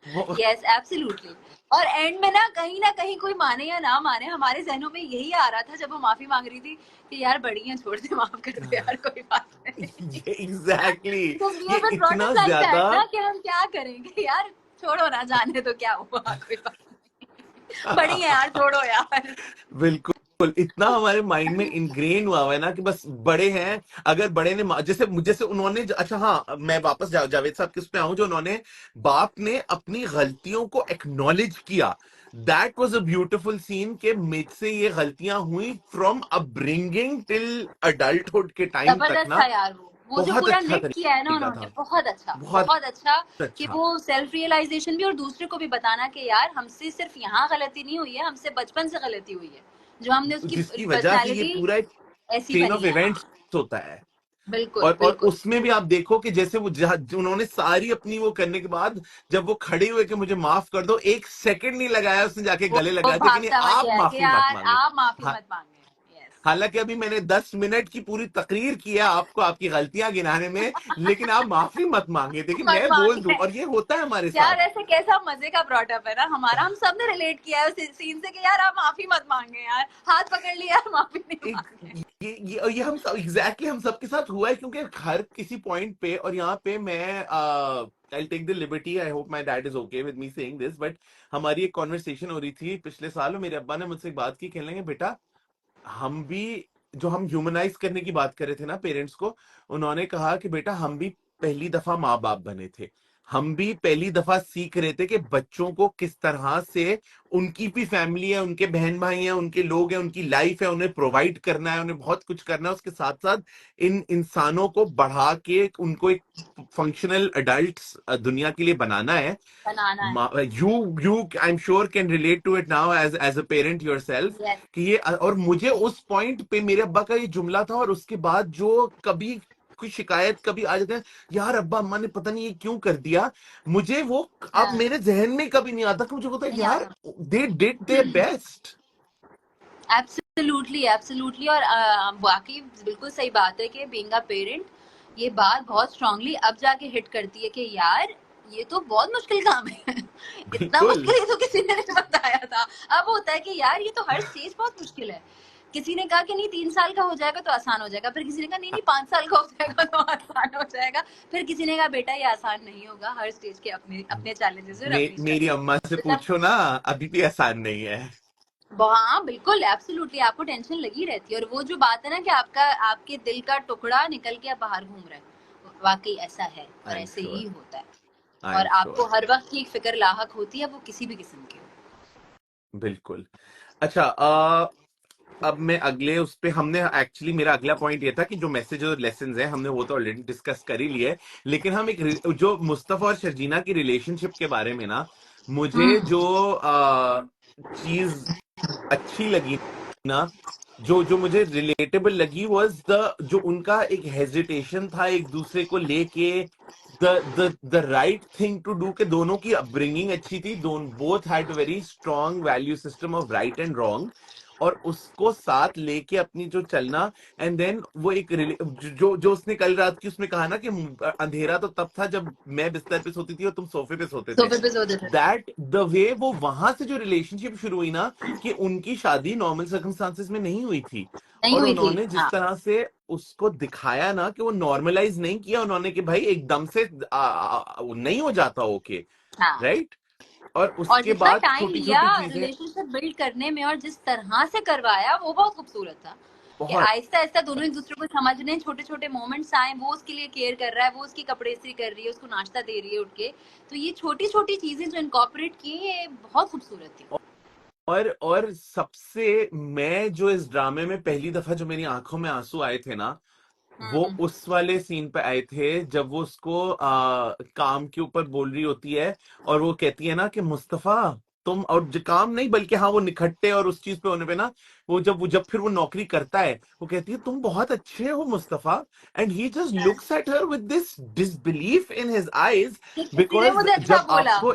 वो यस एब्सोल्युटली। और एंड में ना कहीं कोई माने या ना माने, हमारे जहनों में यही आ रहा था जब वो माफी मांग रही थी कि यार बड़ी है, छोड़ दे, माफ कर दे यार, कोई बात नहीं। ये एग्जैक्टली Because we ये have been brought इतना up like ज्यादा that ना कि हम क्या करेंगे यार, छोड़ो ना, जाने तो क्या हुआ, कोई बात नहीं, बड़ी है यार, छोड़ो यार। बिल्कुल, इतना हमारे माइंड में इनग्रेन हुआ हुआ है ना कि बस बड़े हैं। अगर बड़े ने जैसे जैसे उन्होंने अच्छा हाँ, मैं वापस जावेद साहब किस पे आऊं, जो उन्होंने बाप ने अपनी गलतियों को एक्नॉलेज किया। That was a beautiful scene के मुझसे ये गलतियां हुई फ्रॉम अपब्रिंगिंग टिल अडल्टहुड के टाइम तक जबरदस्त था ना। यार वो जो बहुत पूरा अच्छा निट किया है ना तरीका उन्होंने, था, बहुत अच्छा, बहुत बहुत अच्छा। कि अच्छा। वो सेल्फ रियलाइजेशन भी और दूसरे को भी बताना कि यार हमसे सिर्फ यहाँ गलती नहीं हुई है, हमसे बचपन से गलती हुई है, जो हमने उसकी जिसकी वजह से ये पर्सनालिटी पूरा एक ऐसी चेन बनी ऑफ है। हाँ इवेंट्स होता है। बिल्कुल और बिल्कुल। उसमें भी आप देखो कि जैसे वो उन्होंने सारी अपनी वो करने के बाद जब वो खड़े हुए कि मुझे माफ कर दो, एक सेकंड नहीं लगाया उसने जाके गले वो लगाया था कि नहीं भागता हुआ आप गया है कि माफी मत यार मांगे। आप माफी हाँ, मत मांगे। यस। हालांकि अभी मैंने 10 मिनट की पूरी तकरीर किया आपको आपकी गलतियां गिनाने में, लेकिन आप माफी मत मांगे, देखिए मत मैं बोल दूं, मांगे और ये होता है हमारे साथ। यार, ऐसे कैसा मजे का ब्रॉटअप है ना हमारा, हम सब ने रिलेट किया है उस सीन से कि यार आप माफी मत मांगे यार, हाथ पकड़ लिया यार, माफी नहीं एक मांगे। ये हम सब एग्जैक्टली हम सबके साथ हुआ है, क्योंकि हर किसी पॉइंट पे, और यहाँ पे मैं I take the liberty, I hope my dad is okay with me saying this, but हमारी एक कॉन्वर्सेशन हो रही थी पिछले साल, और मेरे अब्बा ने मुझसे एक बात की, कहने लगे बेटा हम भी, जो हम ह्यूमनाइज करने की बात कर रहे थे ना पेरेंट्स को, उन्होंने कहा कि बेटा हम भी पहली दफा माँ बाप बने थे, हम भी पहली दफा सीख रहे थे कि बच्चों को किस तरह से, उनकी भी फैमिली है, उनके बहन भाई हैं, उनके लोग हैं, उनकी लाइफ है, उन्हें प्रोवाइड करना है, उन्हें बहुत कुछ करना है, उसके साथ साथ इन इंसानों को बढ़ा के उनको एक फंक्शनल अडल्ट दुनिया के लिए बनाना है। बनाना है। You I am sure can relate to it now as a parent yourself, yes. कि ये, और मुझे उस पॉइंट पे मेरे अब्बा का ये जुमला था, और उसके बाद जो कभी कोई शिकायत कभी आ जाते हैं, यार अब्बा अम्मा ने पता नहीं ये क्यों कर दिया, मुझे वो अब हाँ, मेरे जहन में कभी नहीं आता, कि मुझे होता है नहीं यार आता। They did their best. Absolutely absolutely. और वाकई बिल्कुल सही बात है कि बीइंग अ पेरेंट, ये बात बहुत स्ट्रांगली अब जाके हिट करती है कि यार ये तो बहुत मुश्किल काम है। इतना बिल्कुल। मुश्किल है तो किसी ने नहीं बताया था। अब होता है कि यार ये तो हर स्टेज बहुत मुश्किल है। किसी ने कहा कि नहीं 3 साल का हो जाएगा तो आसान हो जाएगा, फिर किसी ने कहा नहीं नहीं 5 साल का हो जाएगा तो आसान हो जाएगा, फिर किसी ने कहा बेटा ये आसान नहीं होगा, हर स्टेज के अपने अपने चैलेंजेस और अपनी मेरी स्ट्रगल। अम्मा से तो जब, पूछो ना, अभी भी आसान नहीं है। हाँ बिल्कुल एब्सोल्युटली, आपको टेंशन लगी रहती है, और वो जो बात है ना कि आपका, आपके दिल का टुकड़ा निकल के अब बाहर घूम रहा है, वाकई ऐसा है और आई एम ऐसे ही श्योर, होता है। आई और एम आपको श्योर। हर वक्त की एक फिक्र लाहक होती है, वो किसी भी किस्म की हो। बिल्कुल। अच्छा, अब मैं अगले उस पे, हमने एक्चुअली मेरा अगला पॉइंट ये था कि जो मैसेज और लेसन है हमने वो तो ऑलरेडी डिस्कस कर ही लिए, लेकिन हम एक जो मुस्तफा और शर्जीना की रिलेशनशिप के बारे में ना, मुझे जो चीज अच्छी लगी ना, जो जो मुझे रिलेटेबल लगी, वाज द जो उनका एक हेजिटेशन था एक दूसरे को लेके, the right thing to do, के दोनों की अपब्रिंगिंग अच्छी थी, दोनों both had very strong value system of right and wrong, और उसको साथ लेके अपनी जो चलना। एंड देन वो एक जो जो उसने कल रात की उसमें कहा ना कि अंधेरा तो तब था जब मैं बिस्तर पे सोती थी और तुम सोफे पे सोते थे, सोफे पे सो देते थे। दैट द वे वो वहां से जो रिलेशनशिप शुरू हुई ना, कि उनकी शादी नॉर्मल सर्कमस्टांसेस में नहीं हुई थी, नहीं और हुई थी। उन्होंने जिस हाँ तरह से उसको दिखाया ना, कि वो नॉर्मलाइज नहीं किया उन्होंने, कि भाई एकदम से नहीं हो जाता ओके, हाँ। राइट। और और उसके जितना बाद टाइम छोटी लिया छोटी चीजें, रिलेशनशिप बिल्ड करने में और जिस तरह से करवाया वो बहुत खूबसूरत था। कि बहुत आहिस्ता आहिस्ता दोनों एक दूसरे को समझने, छोटे छोटे मोमेंट्स आए, वो उसके लिए केयर कर रहा है, वो उसकी कपड़े इस्त्री कर रही है, उसको नाश्ता दे रही है उठ के। तो ये छोटी छोटी चीजें जो इनकॉर्पोरेट की, ये बहुत खूबसूरत थी। और सबसे, मैं जो इस ड्रामे में पहली दफा जो मेरी आंखों में आंसू आए थे ना, वो हम्म। उस वाले सीन पे आए थे जब वो उसको काम के ऊपर बोल रही होती है, और वो कहती है ना कि मुस्तफा तुम, और काम नहीं बल्कि हाँ वो निखट्टे और उस चीज पे होने पे ना, वो जब फिर वो नौकरी करता है, वो कहती है तुम बहुत अच्छे हो Mustafa, and he just looks at her with this disbelief in his eyes, कि किसी ने बिकॉज मुझे अच्छा जब बोला। आपको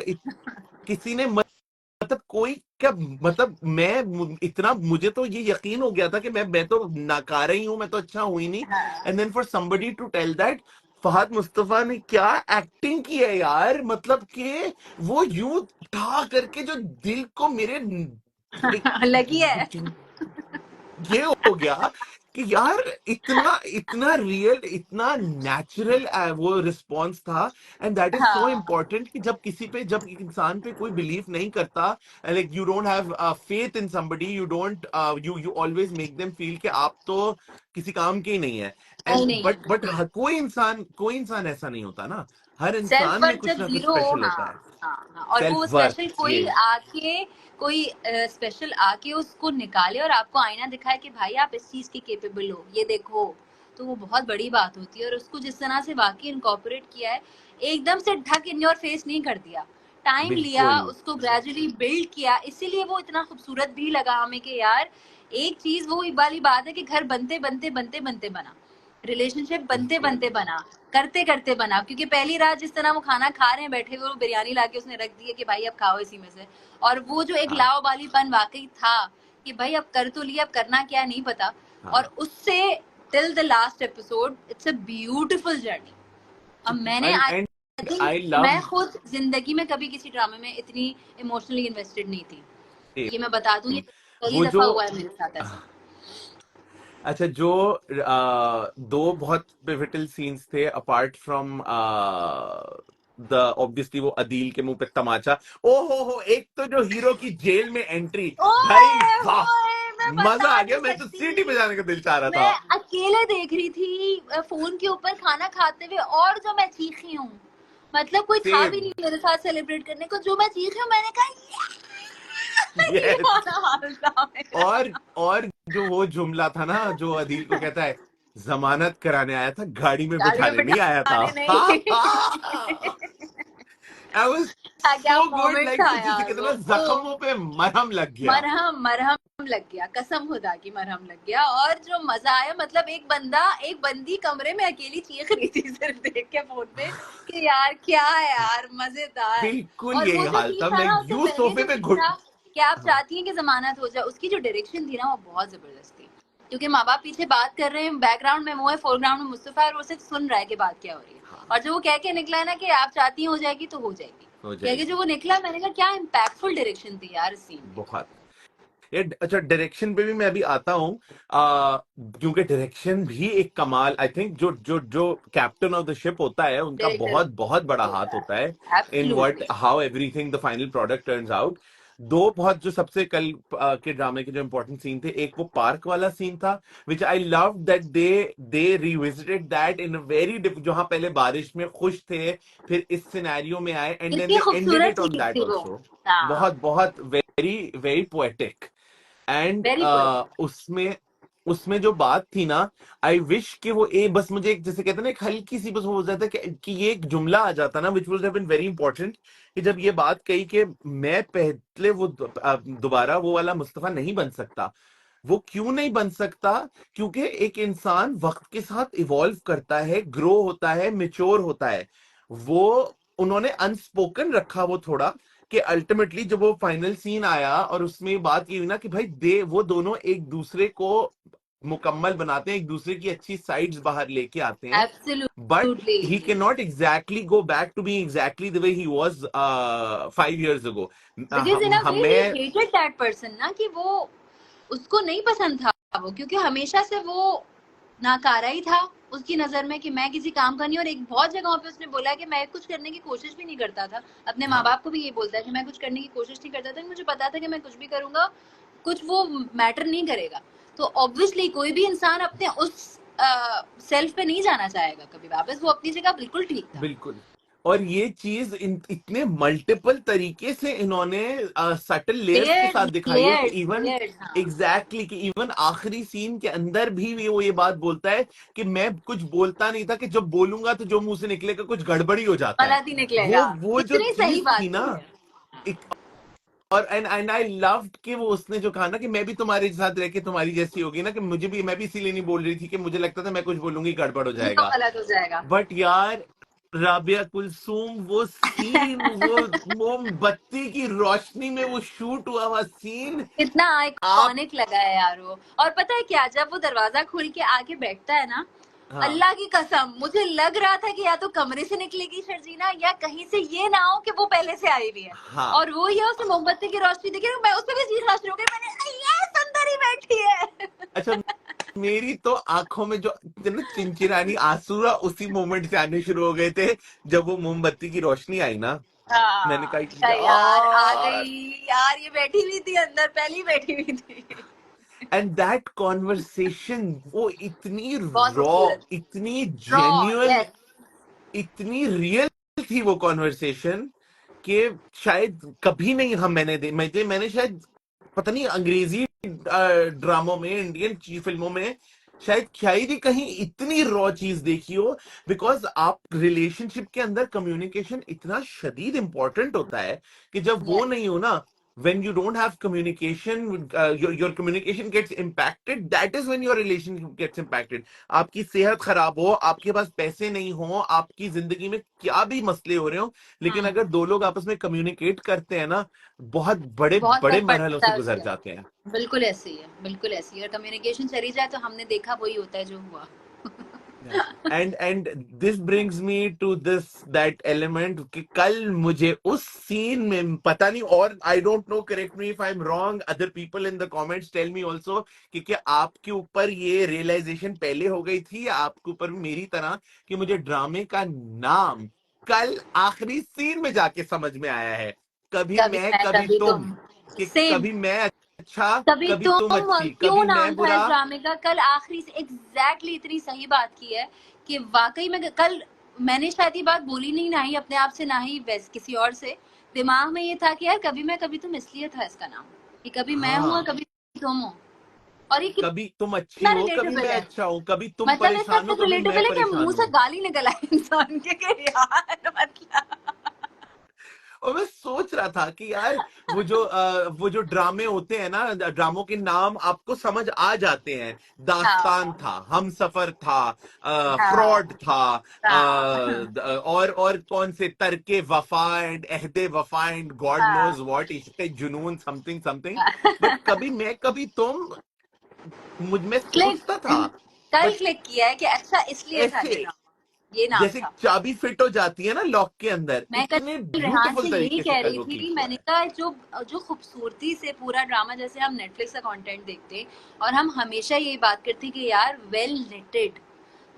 किसी ने, मतलब कोई क्या, मतलब मैं इतना, मुझे तो ये यकीन हो गया था कि मैं तो नाकारा ही हूं, मैं तो अच्छा हूं ही नहीं, हाँ and then for somebody to tell that, Fahad Mustafa ने क्या एक्टिंग की है यार, मतलब कि वो यूं उठा करके जो दिल को मेरे लगी है। एक ये हो गया कि यार इतना इतना रियल, इतना नेचुरल वो रिस्पॉन्स था। एंड दैट इज सो हाँ इम्पोर्टेंट कि जब किसी पे, जब एक इंसान पे कोई बिलीव नहीं करता, like you don't have faith in somebody, you don't, you always make them feel कि आप तो किसी काम के ही नहीं है। नहीं एंड नहीं है बट बिल्कुल। कोई इंसान ऐसा नहीं होता ना, हर सेल्फ इंसान में वर्थ कुछ जब ना कुछ जीरो हो, स्पेशल होता है। हाँ हाँ हाँ, और वो सेल्फ स्पेशल वर्थ, कोई ये आके, कोई स्पेशल आके उसको निकाले और आपको आईना दिखाए कि भाई आप इस चीज के केपेबल हो, ये देखो, तो वो बहुत बड़ी बात होती है। और उसको जिस तरह से वाकई इनकॉर्पोरेट किया है, एकदम से ढक इन योर फेस नहीं कर दिया, टाइम लिया, बिल्कुल। उसको ग्रेजुअली बिल्ड किया, इसीलिए वो इतना खूबसूरत भी लगा हमें कि यार एक चीज वो वाली बात है कि घर बनते बनते बनते बनते बना, रिलेशनशिप बनते बिल्कुल। बनते बना, करते करते बना। क्योंकि पहली रात जिस तरह वो खाना खा रहे हैं बैठे हुए, वो बिरयानी लाके उसने रख दी है कि भाई अब खाओ इसी में से, और वो जो एक हाँ लाव वालीपन वाकई था कि भाई अब कर तो लिया, अब करना क्या नहीं पता, और हाँ। उससे till the last episode it's a beautiful journey. अब मैंने आई एंड थिंक आई मैं लव, खुद जिंदगी में कभी किसी ड्रामे में इतनी इमोशनली इन्वेस्टेड नहीं थी, ये मैं बता दूं, ये पहली वो दफा जो, हुआ है मेरे साथ ऐसा। अच्छा जो दो बहुत पिवटल सीन्स थे अपार्ट फ्रॉम द, ऑब्वियसली वो अदील के मुंह पे तमाचा, ओ हो, एक तो जो हीरो की जेल में एंट्री, भाई ओए वाह, होए, मैं मजा बता आ नहीं गया, मैं तो सीटी सकती। बजाने का दिल चाह रहा मैं था। अकेले देख रही थी फोन के ऊपर खाना खाते हुए, और जो मैं चीखी हूँ, मतलब कोई था भी सेम। नहीं मेरे साथ सेलिब्रेट करने को, जो मैं चीखी हूँ मैंने कहा ये यस। वाला हाल था मेरा। और जो वो जुमला था ना जो अदील को कहता है, जमानत कराने आया था, गाड़ी में गाड़ी में बिठाने नहीं आया था। बिठाने नहीं। आई वाज क्या सो गुड, मोमेंट लाइक था वो जिसे यार कहते हैं वो। ना, जख्मों पे मरहम लग गया। मरहम मरहम लग गया, कसम खुदा की मरहम लग गया। और जो मजा आया, मतलब एक बंदी कमरे में अकेली चीख रही थी सिर्फ देख के फोन पे कि यार क्या है यार, मजेदार। बिल्कुल और यही वो जो हाल सीन था, था मैं ना, उससे यू पहले सोफे जो पे सीन घुट, था कि आप हाँ चाहती हैं कि जमानत हो जाए, उसकी जो डायरेक्शन थी ना वो बहुत जबरदस्त थी। क्योंकि माँ बाप पीछे बात कर रहे हैं, बैकग्राउंड में वो है, फोरग्राउंड में मुस्तफा है, और वो सिर्फ सुन रहा है कि बात क्या हो रही है। हाँ, और जो वो कह के निकला है ना कि आप चाहती हैं हो जाएगी तो हो जाएगी, हो कह के जो जाएगी। वो निकला, मैंने कहा क्या इम्पैक्टफुल डायरेक्शन थी यार इस सीन की। बहुत। ये अच्छा, डायरेक्शन पे भी मैं अभी आता हूँ, क्योंकि डायरेक्शन भी एक कमाल, आई थिंक जो जो जो कैप्टन ऑफ द शिप होता है उनका डायरेक्टर बहुत बहुत बड़ा हाथ होता होता है है in what absolutely. How everything the final product turns out. दो बहुत जो सबसे कल के ड्रामे के जो इंपॉर्टेंट सीन थे, एक वो पार्क वाला सीन था, which I love that they revisited that in a very, जहां पहले बारिश में खुश थे, फिर इस सिनेरियो में आए, एंड देन कितनी दे एंडेड खूबसूरत इट ऑन चीज दैट थी वो। ऑल्सो। हाँ, बहुत बहुत very very poetic. And very poetic. उसमें उसमें जो बात थी ना, आई विश कि वो बस मुझे एक, जैसे कहते हैं ना, एक हल्की सी बस वो हो जाता कि ये एक जुमला आ जाता ना, which would have been very important, कि जब ये बात कही कि मैं पहले वो दोबारा वो वाला मुस्तफा नहीं बन सकता। वो क्यों नहीं बन सकता? क्योंकि एक इंसान वक्त के साथ इवॉल्व करता है, ग्रो होता है, मेच्योर होता है। वो उन्होंने अनस्पोकन रखा वो थोड़ा, कि अल्टीमेटली जब वो फाइनल सीन आया और उसमें बात ये हुई ना कि भाई दे वो दोनों एक दूसरे को मुकम्मल बनाते हैं, एक दूसरे की अच्छी साइड्स बाहर लेके आते हैं, but absolutely. He can not exactly go back to be exactly the way he was 5 years ago। Because in a way he हमें हेटेड दैट पर्सन ना, कि वो उसको नहीं पसंद था वो, क्योंकि हमेशा से वो नाकारा ही था उसकी नजर में कि मैं किसी काम का नहीं। और एक बहुत जगहों पे उसने बोला है कि मैं कुछ करने की कोशिश भी नहीं करता था, अपने माँ हाँ बाप को भी ये बोलता है कि मैं कुछ करने की कोशिश नहीं करता था, मुझे पता था कि मैं कुछ भी करूंगा कुछ वो मैटर नहीं करेगा। तो ऑब्वियसली कोई भी इंसान अपने उस सेल्फ पे नहीं जाना चाहेगा कभी वापस, वो अपनी जगह बिल्कुल ठीक था। बिल्कुल। और ये चीज इतने मल्टीपल तरीके से इन्होंने सटल लेयर्स के साथ लेयर्स दिखाई है कि लेयर्स इवन लेयर्स, हाँ। एग्जैक्टली कि इवन आखिरी सीन के अंदर भी वो ये बात बोलता है कि मैं कुछ बोलता नहीं था, कि जब बोलूंगा तो जो मुंह से निकलेगा कुछ गड़बड़ी हो जाता है। गलत ही निकलेगा। वो जो कितनी सही चीज थी बात ना, की है। एक, और एंड आई लव्ड कि वो उसने जो कहा ना कि मैं भी तुम्हारे साथ रह के तुम्हारी जैसी होगी ना, कि मुझे भी, मैं भी इसीलिए नहीं बोल रही थी कि मुझे लगता था मैं कुछ बोलूंगी गड़बड़ हो तो जाएगा। गलत हो जाएगा। बट यार, राबिया कुलसूम वो सीन, वो मोमबत्ती की रोशनी में वो शूट हुआ सीन, कितना आप, आइकॉनिक लगा है यार वो। और पता है क्या, जब वो दरवाजा खुल के आके बैठता है ना, हाँ अल्लाह की कसम मुझे लग रहा था कि या तो कमरे से निकलेगी शर्जीना या कहीं से ये ना हो कि वो पहले से आई हुई है, हाँ। और वो ये उसने मोमबत्ती की रोशनी देखी, मैं उस पे भी चीखना शुरू हो गई, मैंने ये सुंदर ही बैठी है। अच्छा, मेरी तो आंखों में जो ना चिनचिनानी आंसू ना उसी मोमेंट से आने शुरू हो गए थे जब वो मोमबत्ती की रोशनी आई ना। मैंने हाँ कहा यार आ यार। गई यार, ये बैठी हुई थी अंदर, पहली बैठी हुई थी। एंड दैट कॉन्वर्सेशन, वो इतनी बहुत रॉ, खूबसूरत, इतनी रॉ, जेन्युइन, यस। इतनी रियल थी वो कॉन्वर्सेशन कि शायद कभी नहीं हम मैंने शायद पता नहीं अंग्रेजी ड्रामों में, इंडियन फिल्मों में शायद ही कहीं इतनी रॉ चीज देखी हो। बिकॉज आप रिलेशनशिप के अंदर कम्युनिकेशन इतना शदीद इंपॉर्टेंट होता है कि जब वो यस नहीं हो ना, when you don't have communication, your communication gets impacted. That is when your relationship gets impacted. आपकी सेहत खराब हो, आपके पास पैसे नहीं हो, आपकी जिंदगी में क्या भी मसले हो रहे हो, लेकिन अगर दो लोग आपस में कम्युनिकेट करते हैं ना, बहुत बड़े बहुत बड़े फर्क मरहलों पड़ता से है गुजर उससे। जाते हैं। बिल्कुल ऐसे ही है, बिल्कुल ऐसे ही है। और कम्युनिकेशन चली जाए तो हमने देखा वही होता है जो हुआ। And this brings me to this that element कि कल मुझे उस सीन में पता नहीं, और I don't know, correct me if I am wrong, other people in the comments tell me also, कि क्या आपके ऊपर ये रियलाइजेशन पहले हो गई थी या आपके ऊपर भी मेरी तरह कि मुझे ड्रामे का नाम कल आखिरी सीन में जाके समझ में आया है, कभी कभी मैं मैं कभी कभी तुम, तुम, कि सेम। कभी मैं अच्छा, कभी कभी तुम तुम, अच्छी, क्यों कभी मैं नाम था इस बुरा। ड्रामे का, कल आखिरी से एग्जैक्टली इतनी सही बात की है कि वाकई में कल मैंने शायद ये बात बोली नहीं, ना ही अपने आप से ना ही वैसे किसी और से, दिमाग में ये था कि यार कभी मैं कभी तुम इसलिए था इसका नाम, कि कभी मैं हूँ और हाँ, कभी तुम हो। और ये कभी तुम अच्छी कितना हो, कभी मैं रिलेटेबल है, अच्छा हूं, कभी तुम मतलब इसका परेशान हो, तक कभी मैं रिलेटेबल है कि परेशान मुंह से हूं। गाली निकल आए इंसान के कि यार मतलब। और मैं सोच रहा था कि यार वो जो ड्रामे होते हैं ना, ड्रामों के नाम आपको समझ आ जाते हैं। दास्तान हाँ था, हम सफर था, फ्रॉड हाँ था, हाँ और कौन से तरके वफा एंड अहदे वफा एंड गॉड नोज हाँ व्हाट, इश्क जुनून, समथिंग समथिंग। बट हाँ। कभी मैं कभी तुम, मुझ में क्लिक, सोचता था, कल बट क्लिक किया है कि अच्छा इसलिए था ये ऐसे नाम, ये नाम जैसे था। चाबी फिट हो जाती है ना लॉक के अंदर, मैं कल इतने रेहान ब्यूटीफुल से यही तरीके से कह कल रही वो क्लिक थी, हुआ मैंने है। कहा जो जो खूबसूरती से पूरा ड्रामा, जैसे हम नेटफ्लिक्स का कंटेंट देखते हैं और हम हमेशा यही बात करते हैं कि यार वेल निटेड,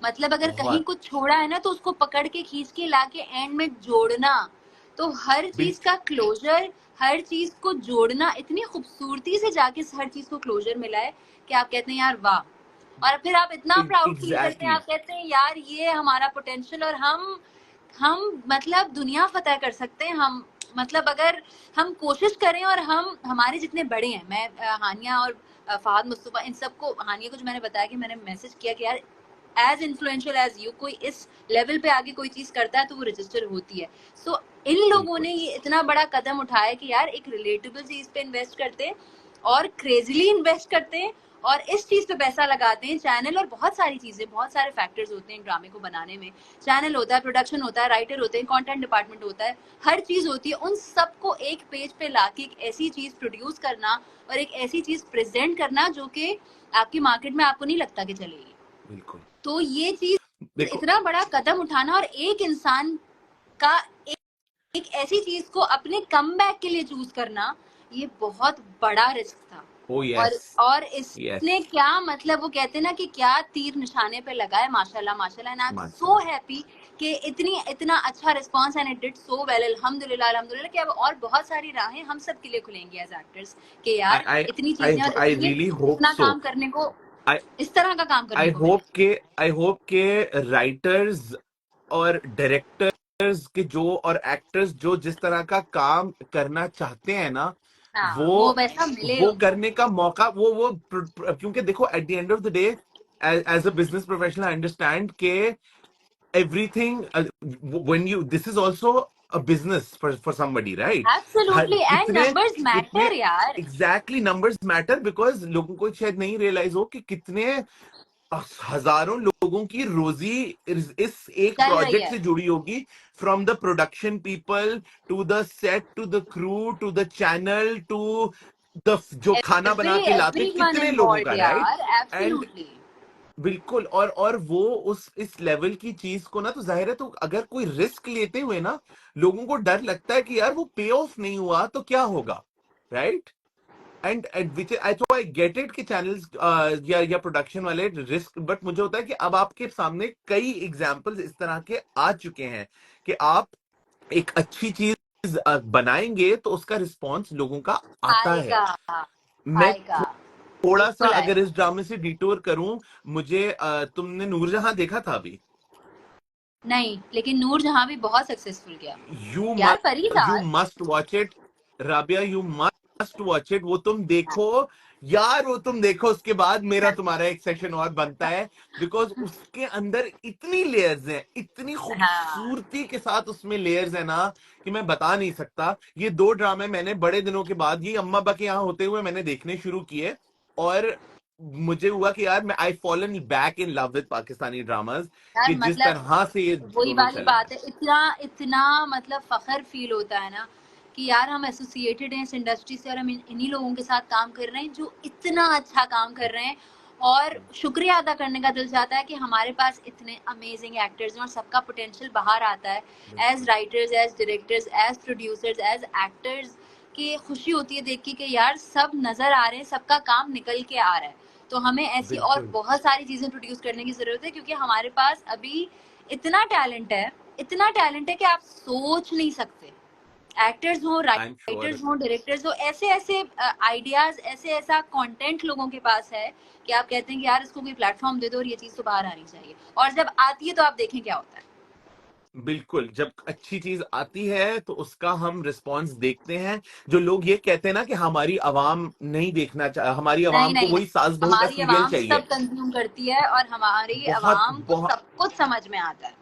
मतलब अगर कहीं बहुत कुछ छोड़ा है ना तो उसको पकड़ के खींच के लाके एंड में जोड़ना, तो हर चीज बिल्कुल का क्लोजर, हर चीज को जोड़ना इतनी खूबसूरती से जाके हर चीज को क्लोजर मिला है कि आप कहते हैं यार वाह। और फिर आप इतना प्राउड फील करते हैं, एग्जैक्टली। आप कहते हैं यार ये हमारा पोटेंशियल, और हम मतलब दुनिया फतेह कर सकते हैं हम, मतलब अगर हम कोशिश करें और हम हमारे जितने बड़े हैं, मैं हानिया और फहद मुस्तफा इन सबको, हानिया को जो मैंने बताया कि मैंने मैसेज किया कि यार एज इन्फ्लुएंशियल एज यू कोई इस लेवल पे आगे कोई चीज करता है तो वो रजिस्टर होती है। सो इन लोगों बिल्कुल ने ये इतना बड़ा कदम उठाया कि यार एक रिलेटेबल चीज पे इन्वेस्ट करते हैं और क्रेजीली इन्वेस्ट करते हैं और इस चीज पे पैसा लगाते हैं। चैनल और बहुत सारी चीजें, बहुत सारे फैक्टर्स होते हैं ड्रामे को बनाने में, चैनल होता है, प्रोडक्शन होता है, राइटर होते हैं, कंटेंट डिपार्टमेंट होता है, हर चीज होती है। उन सबको एक पेज पे लाके एक ऐसी चीज प्रोड्यूस करना और एक ऐसी चीज प्रेजेंट करना जो कि आपकी मार्केट में आपको नहीं लगता कि चलेगी, बिल्कुल। तो ये चीज देखो, इतना बड़ा कदम उठाना और एक इंसान का एक ऐसी चीज को अपने कमबैक के लिए चूज करना, ये बहुत बड़ा रिस्क था। ओ यस, और यस, इसने क्या मतलब, वो कहते हैं ना कि क्या तीर निशाने पे लगा है, माशाल्लाह माशाल्लाह, एंड आई एम सो माशाल्लाह। हैप्पी कि इतना अच्छा response and it did so well, अल्हम्दुलिल्लाह अल्हम्दुलिल्लाह, कि अब और बहुत सारी राहें हम सब के लिए खुलेंगी एज एक्टर्स कि आई यार आई इतनी आई चीजें और आई ये रियली होप इतना सो। काम करने को, आई इस तरह का काम करने आई को होप मिले। के आई होप के राइटर्स और डायरेक्टर्स के जो, और एक्टर्स जो जिस तरह का काम करना चाहते हैं ना, हाँ वो वो वैसा मिले वो उनको। करने का मौका, क्योंकि देखो at the end of the day, as a business professional I understand के everything, when you, this is also a business for somebody, right? Her absolutely, and कितने नंबर्स कितने मैटर यार। एग्जैक्टली नंबर्स मैटर, बिकॉज लोगों को शायद नहीं रियलाइज हो कि कितने हजारों लोगों की रोजी इस एक चल रही प्रोजेक्ट है, से जुड़ी होगी, from the production people to the set to the crew to the channel to the जो खाना बना के लाते, एवरीवन कितने लोगों इन्वॉल्व्ड का, राइट? यार, एंड एब्सोल्युटली। बिल्कुल। और वो उस इस लेवल की चीज को ना, तो जाहिर है, तो अगर कोई रिस्क लेते हुए ना लोगों को डर लगता है कि यार वो पे ऑफ नहीं हुआ तो क्या होगा, right? And which I get it कि चैनल्स या प्रोडक्शन वाले रिस्क, बट मुझे होता है कि अब आपके सामने कई एग्जांपल्स इस तरह के आ चुके हैं कि आप एक अच्छी चीज बनाएंगे तो उसका रिस्पॉन्स लोगों का आता है। आएगा, मैं आएगा, थोड़ा सा बिल्कुल अगर आएगा। इस ड्रामे से डिटोर करूं, मुझे तुमने नूरजहां देखा था अभी? नहीं, लेकिन नूरजहां भी बहुत सक्सेसफुल गया। यू यार यू परिदार। Must watch it, Rabia, you must watch it. वो तुम देखो यार, वो तुम देखो, उसके बाद मेरा तुम्हारा एक सेशन और बनता है, बिकॉज उसके अंदर इतनी लेयर्स हैं, इतनी हाँ, खूबसूरती के साथ उसमें लेयर्स है ना कि मैं बता नहीं सकता। ये दो ड्रामे मैंने बड़े दिनों के बाद, ये अम्मा अब्बा के यहाँ होते हुए मैंने देखने शुरू किए, और मुझे हुआ कि यार मैं आई fallen back in love with Pakistani dramas, यार कि जिस मतलब तरह से ये वही दोनों वाली चल रहे बात हैं। है, इतना इतना मतलब फखर फील होता है ना कि यार हम एसोसिएटेड हैं इस इंडस्ट्री से, और हम इन्हीं लोगों के साथ काम कर रहे हैं जो इतना अच्छा काम कर रहे हैं। और शुक्रिया अदा करने का दिल चाहता है कि हमारे पास इतने अमेजिंग एक्टर्स हैं और सबका पोटेंशियल बाहर आता है, एज बिल्कुल writers, as directors, as producers, as actors. कि खुशी होती है देख के कि यार सब नजर आ रहे हैं, सबका काम निकल के आ रहा है। तो हमें ऐसी और बिल्कुल। बहुत सारी चीजें प्रोड्यूस करने की जरूरत है, क्योंकि हमारे पास अभी इतना टैलेंट है, इतना टैलेंट है कि आप सोच नहीं सकते। एक्टर्स हो, आई एम श्योर। राइटर्स हो, डायरेक्टर्स हो, ऐसे ऐसे आइडियाज, ऐसे ऐसा कंटेंट लोगों के पास है कि आप कहते हैं कि यार इसको कोई प्लेटफॉर्म दे दो और ये चीज तो बाहर आनी चाहिए। और जब आती है तो आप देखें क्या होता है। बिल्कुल, जब अच्छी चीज आती है तो उसका हम रिस्पांस देखते हैं। जो लोग ये कहते हैं ना कि हमारी आवाम नहीं देखना हमारी नहीं आवाम को नहीं वही नहीं, सास बहू का हमारी सीरियल आवाम चाहिए, सब कंज्यूम करती है और हमारी बहुत आवाम को बहुत, सब कुछ समझ में आता है।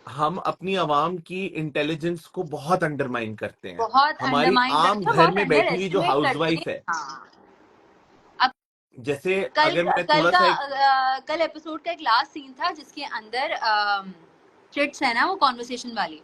हम अपनी आवाम की इंटेलिजेंस को बहुत अंडरमाइन करते हैं। बहुत हमारी अंडरमाइन आम करते हैं, घर बहुत में अंडर बैठी हुई जो एस्टिमेट करते हैं। हाउसवाइफ है, हाँ। अब जैसे कल अगर मैं कल थोड़ा का सा एक, कल एपिसोड का एक लास्ट सीन था जिसके अंदर चिट्स है ना, वो कॉन्वर्सेशन वाली,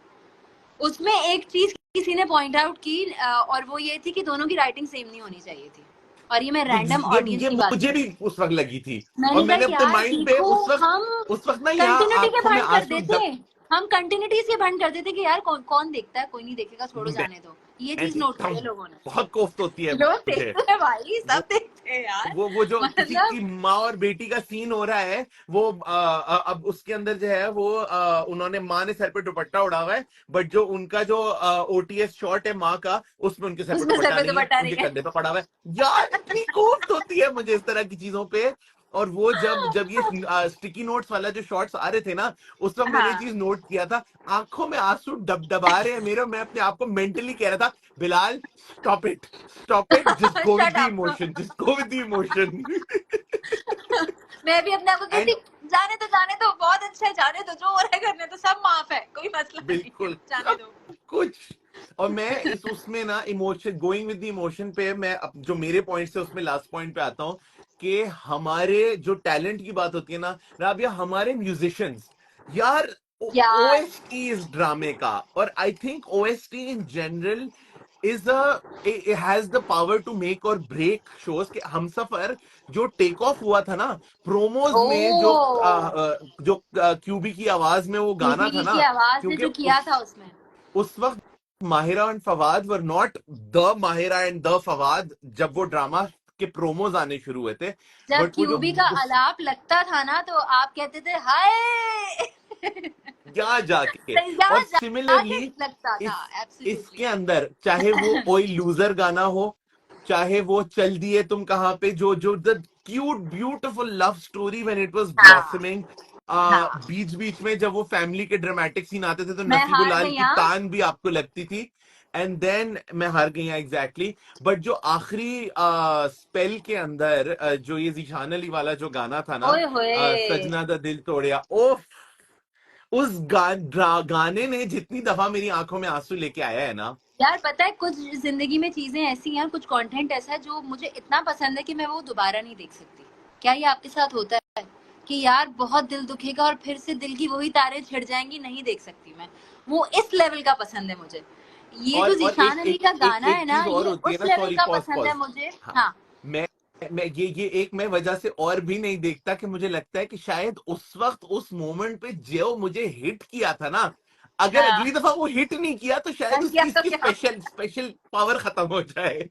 उसमें एक चीज किसी ने पॉइंट आउट की, और वो ये थी कि दोनों की राइटिंग सेम नहीं होनी चाहिए थी। और ये मैं रैंडम ऑडियंस ये की बात मुझे कर भी रही हूँ। उस वक्त लगी थी, और मैंने कहा मैंने अपने यार माइंड पे देखो, उस वक्त, हम ना यहाँ कंटिन्यूटी के आंखों में भंड कर आंसू देते, हम कंटिन्यूटीज के भंड कर देते कि यार कौन कौन देखता है, कोई नहीं देखेगा, छोड़ो मैं जाने दो। ये चीज नोट की एकदम, है लोगों ने। बहुत कोफ्त होती है लोग मुझे। देखते हैं भाई, वो सब देखते हैं यार। वो जो किसी मतलब की माँ और बेटी का सीन हो रहा है, वो अब उसके अंदर जो है वो उन्होंने, माँ ने सर पे दुपट्टा उड़ा हुआ है, बट जो उनका जो ओटीएस शॉट है माँ का, उसमें उनके सर पे उसमें सर दुपट्टा पे नहीं है, दुपट्टा नहीं उनके है। कंधे पे पड़ा हुआ है। यार इतनी कोफ्त होती है मुझे इस तरह की चीजों पे। और वो जब जब ये स्टिकी नोट्स वाला जो शॉट्स आ रहे थे ना, उस वक्त मैंने ये हाँ। चीज नोट किया था, आंखों में आंसू डबडबा रहे हैं मेरे। मैं अपने आप को मेंटली कह रहा था, Bilal stop it, stop it, just go with shut the up. Emotion, just go with the emotion. मैं भी अपने आप को कहती, एंड जाने दो, बहुत अच्छा है, जाने दो, जो हो रहा है करने तो सब माफ है, कोई मसला नहीं है, बिल्कुल जाने सब दो। कुछ। और मैं इस उसमें ना emotion, going with the emotion पे, मैं जो मेरे पॉइंट से उसमें लास्ट पॉइंट पे आता हूँ कि हमारे जो टैलेंट की बात होती है ना राबिया, हमारे म्यूजिशियंस, यार यार ओएसटी इस ड्रामे का, और I think OST in general is a, it has the power to make or break shows। कि हमसफर जो टेक ऑफ हुआ था ना प्रोमोज ओ, में, जो क्यूबी की आवाज में वो गाना था यूबी की ना, आवाज ने क्योंकि जो किया था उसमें। उस वक्त Mahira and Fawad were not the Mahira and the Fawad जब वो ड्रामा के प्रोमोज आने शुरू हुए थे, जब बट वो जो क्यूबी का उस आलाप लगता था ना तो आप कहते थे हाय। यहाँ जाके, और यहाँ जाके सिमिलरली लगता था। इस एब्सोल्युटली। इसके अंदर चाहे वो ओए लूजर गाना हो, चाहे वो चल दिए तुम कहाँ पे, जो जो the cute beautiful love story when it was हाँ, ब्लॉसमिंग, हाँ, बीच बीच में जब वो फैमिली के ड्रामेटिक सीन आते थे तो मैं हार नसीबुल्लाल गई की हाँ। तान भी आपको लगती थी। एंड देन मैं हार गई, एग्जैक्टली। बट जो आखिरी स्पेल के अंदर जो ये जीशान अली वाला जो गाना था ना, ओए होए। सजना दा दिल तोड़िया, ओ, उस गाने ने जितनी दफा मेरी आंखों में आंसू लेके आया है ना। यार पता है, कुछ जिंदगी में चीजें ऐसी हैं, कुछ कंटेंट ऐसा है जो मुझे इतना पसंद है कि मैं वो दोबारा नहीं देख सकती। क्या ये आपके साथ होता है कि यार बहुत दिल दुखेगा और फिर से दिल की वही तारें छिड़ जाएंगी, नहीं देख सकती मैं। वो इस लेवल का पसंद है मुझे। ये जो और जीशान एक अली एक का एक गाना एक है ना, चीज और ये होती है उस ना, लेवल सॉरी, का पॉज पसंद है पॉज, मुझे। हाँ, हाँ। मैं मैं ये एक मैं वजह से और भी नहीं देखता कि मुझे लगता है कि शायद उस वक्त उस मोमेंट पे जो मुझे हिट किया था ना, अगर हाँ, अगली दफा वो हिट नहीं किया तो शायद उस किया चीज तो की क्या। स्पेशल पावर खत्म हो जाए।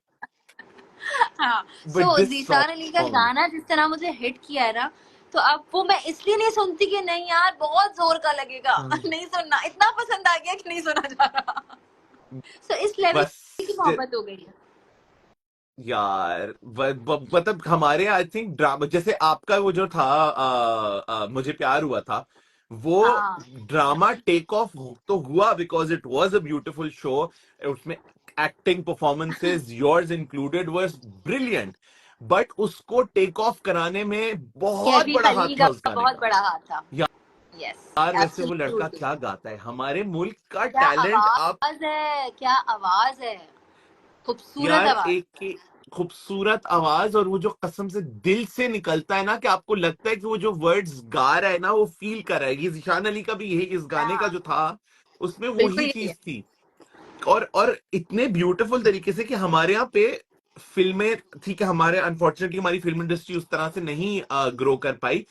हाँ, but so this Zeeshan Ali का सॉन्ग, गाना जिस तरह मुझे हिट किया है ना, तो अब वो मैं इसलिए नहीं सुनती कि नहीं यार बहुत जोर का लगेगा, नहीं सुनना, इतना पसंद आ गया कि नहीं सुना जा रहा। सो इस लेवल बस की मोहब्बत हो गई है। यार मतलब हमारे आई थिंक ड्रामा जैसे आपका वो जो था मुझे प्यार हुआ था, वो हाँ, ड्रामा टेक ऑफ तो हुआ because it was a beautiful show. उसमें acting performances yours included was brilliant, but उसको टेक ऑफ कराने में बहुत कैफी बड़ा हाथ खलील था का उस गाने बहुत का। बड़ा हाथ था। यस, यार वैसे वो लड़का एब्सोल्युटली। क्या गाता है, हमारे मुल्क का क्या टैलेंट आप। आवाज है, क्या आवाज है, खूबसूरत यार आवाज। एक की खूबसूरत आवाज, और वो जो कसम से दिल से निकलता है ना, कि आपको लगता है कि वो जो वर्ड्स गा रहा है ना वो फील कर रहा है। ये जिशान अली का भी यही, इस गाने का हाँ, जो था उसमें बिल्कुल वही यही है। चीज थी। और इतने ब्यूटीफुल तरीके से कि हमारे यहाँ पे फिल्में, ठीक है, हमारे अनफॉर्चुनेटली हमारी फिल्म इंडस्ट्री उस तरह से नहीं ग्रो कर पाई।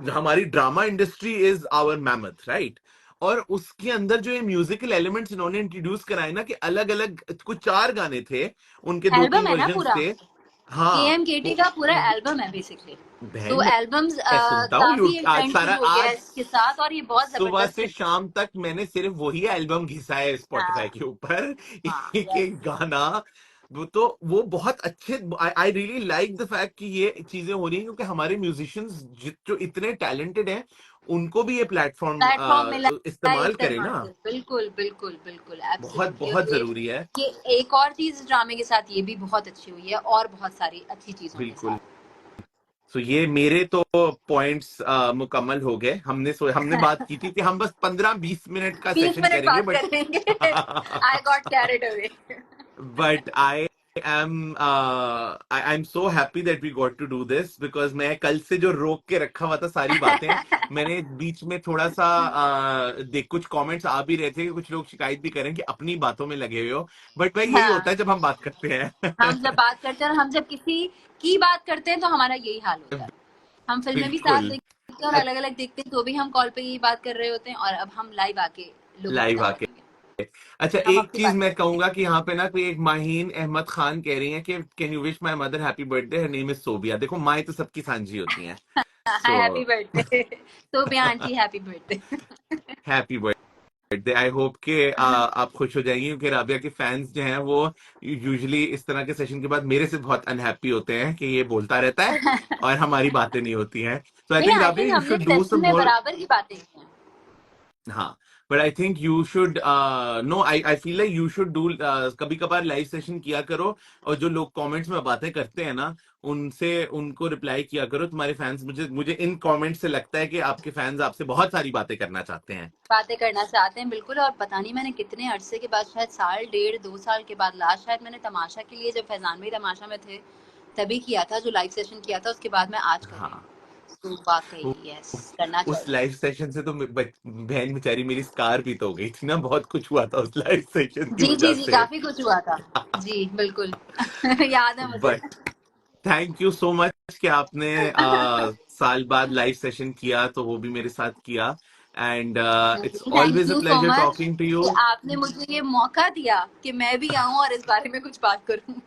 हमारी drama industry is our mammoth, right. और उसके अंदर जो ये म्यूजिकल एलिमेंट्स इन्होंने इंट्रोड्यूस कराए ना, कि अलग अलग कुछ 4 गाने थे, उनके 2-3 एल्बम है ना वर्जन्स पूरा, थे। हाँ केएमकेटी का पूरा एल्बम है बेसिकली। बहन तो एल्बम्स मैं सुनता हूँ काफी एक आज ट्रेंड सारा, शुरू हो गया आज है इसके साथ, और ये बहुत सुबह जबरदस्त से है। शाम तक मैंने सिर्फ वही एल्बम घिसा है स्पॉटिफाई हाँ, के ऊपर। हाँ, एक यस। एक गाना। वो तो वो बहुत अच्छे, I really like the fact कि ये चीजें हो रही हैं, क्योंकि हमारे म्यूजिशियंस जो इतने टैलेंटेड हैं उनको भी ये प्लेटफॉर्म प्लेटफॉर्म मिला है इस्तेमाल एक करे तरह ना। से, बिल्कुल बिल्कुल बिल्कुल, बहुत एब्सोल्युटली। बहुत और जरूरी है। ये एक और चीज ड्रामे के साथ ये भी बहुत अच्छी हुई है, और बहुत सारी अच्छी चीजों के बिल्कुल। साथ। तो ये मेरे तो पॉइंट्स मुकम्मल हो गए। हमने बात की थी कि हम बस 15-20 मिनट का 20 सेशन मिनट करेंगे, बात बट करेंगे। I got carried away. but I'm so happy that we got to do this, because मैं कल से जो रोक के रखा हुआ था सारी बातें, मैंने बीच में थोड़ा सा देख कुछ कमेंट्स आ भी रहे थे कि कुछ लोग शिकायत भी करें कि अपनी बातों में लगे हुए हो, बट भाई यही होता हाँ, है जब हम बात करते हम जब हैं। बात करते हैं और हम जब किसी की बात करते हैं तो हमारा यही हाल होता है। हम फिल्में भी साथ बिल्कुल। देखते हैं और अलग अलग देखते हैं, तो भी हम कॉल पे यही बात कर रहे होते हैं, और अब हम लाइव आके लोगों को लाइव क्या आके, करेंगे। अच्छा हम एक अपनी चीज बात मैं करते हैं। कहूंगा कि यहाँ पे ना कोई एक माहीन अहमद खान कह रही है कि can you wish my mother happy birthday, her name is Sobia. देखो माएँ तो सबकी सांझी होती हैं। Happy so birthday. तो भी aunty happy birthday. Happy birthday. I hope कि आप खुश हो जाएंगी, क्योंकि राबिया के फैंस जो हैं वो यूजुअली इस तरह के सेशन के बाद मेरे से बहुत अनहैप्पी होते हैं कि ये बोलता रहता है और हमारी बातें नहीं होती हैं। तो आई नहीं, think I Rabia think you हमने शुड डू सेशन सम में मोर। बराबर की बातें की हैं। हाँ, but I think you should know, I feel like you should do, कभी कभार लाइव सेशन किया करो, और जो लोग कमेंट्स में बातें करते हैं ना उनसे उनको रिप्लाई किया करो। तुम्हारे फैंस, मुझे मुझे इन कमेंट्स से लगता है कि आपके फैंस आपसे बहुत सारी बातें करना चाहते हैं। बातें करना चाहते हैं, बिल्कुल। और पता नहीं मैंने कितने अरसे के बाद, शायद साल डेढ़ 2 साल के बाद, लास्ट शायद मैंने तमाशा के लिए, जब फैजान भाई तमाशा में थे तभी किया था, जो लाइव सेशन किया था, उसके बाद मैं आज कर रही हाँ, हूँ। तो वाकई यस, करना उस चाहिए। लाइव सेशन से तो बहन बेचारी मेरी स्कार भी तो हो गई थी ना, बहुत कुछ हुआ था उस लाइव सेशन की जी जी वजह जी, से। काफी कुछ हुआ था। जी बिल्कुल। याद है मुझे। But thank you so much कि आपने साल बाद लाइव सेशन किया, तो वो भी मेरे साथ किया। And it's thank always a you so pleasure much talking to कि यू। आपने मुझे ये मौका दिया कि मैं भी आऊं और इस बारे में कुछ बात करूं।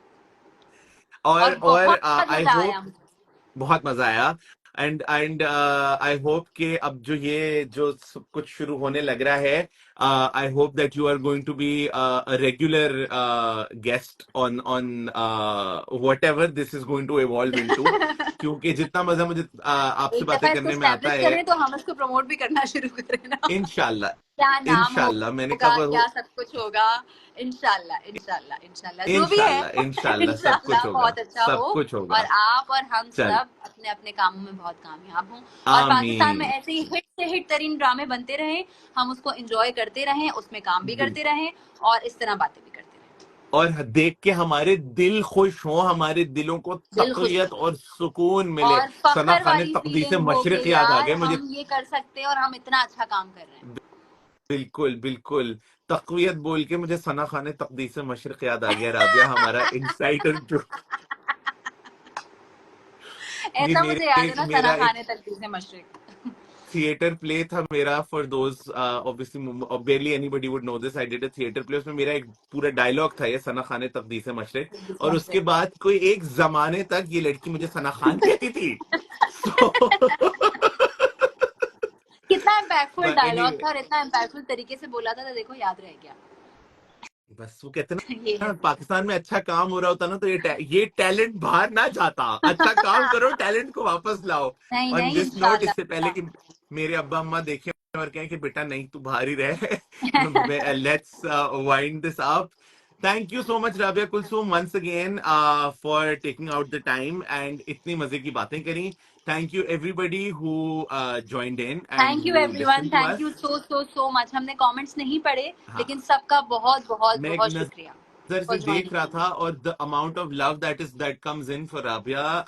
और और बहुत आई मजा आया होप मुझे। बहुत मजा आया। एंड आई होप कि अब जो ये जो सब कुछ शुरू होने लग रहा है, I hope that you are going to be a regular guest on whatever this is going to evolve into, क्योंकि जितना मजा मुझे आपसे एक बातें दफा इसको करने में आता स्टैब्लिश है। करें तो हम इसको प्रमोट भी करना शुरू करें ना। इंशाल्लाह, क्या नाम इंशाल्लाह मैंने होगा, कहा क्या सब कुछ होगा। इंशाल्लाह इंशाल्लाह इंशाल्लाह, जो भी है। इंशाल्लाह इंशाल्लाह सब कुछ इंशाल्लाह होगा, बहुत अच्छा हो, सब कुछ होगा। और आप और हम चल, सब अपने अपने कामों में बहुत कामयाब हों, और पाकिस्तान में आमीन। ऐसे ही हिट से हिट तरीन ड्रामे बनते रहें, हम उसको एंजॉय करते रहें, उसमें काम भी करते रहें, और इस तरह बातें भी करते रहें। और देख के हमारे दिल खुश हो, हमारे दिलों को दिल खुश तक़वियत हो, और सुकून मिले। और सना फखर खान वाली तकदीस फीलिंग हो मशरिक कि याद आ यार गए मुझे। हम ये कर सकते हैं और हम इतना अच्छा काम कर रहे हैं। बिल्कुल बिल्कुल, तकवीत बोल के मुझे सना खान तकदीस मशरिक याद आ गया। राबिया हमारा इंसाइडर जो ये ऐसा मुझे याद है ना, सना मेरा खान एक है तलती से मशरिक। थिएटर प्ले था मेरा, for those obviously barely anybody would know this, I did a theater play, उसमें मेरा एक पूरा डायलॉग था ये सना खान तकदीर से मशरिक, तलती से और उसके मशरिक। बाद कोई एक जमाने तक ये लड़की मुझे सना खान कहती थी। So कितना इम्पैक्टफुल but डायलॉग anyway, था और इतना इम्पैक्टफुल तरीके से बोला था, तो देखो याद रह गया। बस वो कहते हैं ये है। ना, पाकिस्तान में अच्छा काम हो रहा होता ना तो ये टैलेंट बाहर ना जाता, अच्छा काम करो, टैलेंट को वापस लाओ। नहीं ऑन नहीं, दिस नोट, इससे पहले इंशाल्लाह। कि मेरे अब्बा अम्मा देखें और कहें कि बेटा नहीं तू बाहर ही रहे, let's wind this up. Thank you so much Rabia Kulsum once again for taking out the time and इतनी मजे की बातें करी। Thank you everybody who joined in and thank you who everyone, listened to thank us। You so so so much. हमने कमेंट्स नहीं पढ़े, हाँ, लेकिन सबका बहुत बहुत मैं एक बहुत शुक्रिया नजर फॉर से देख रहा ज्वाइनिंग। था, और the amount of love that comes in for Rabia,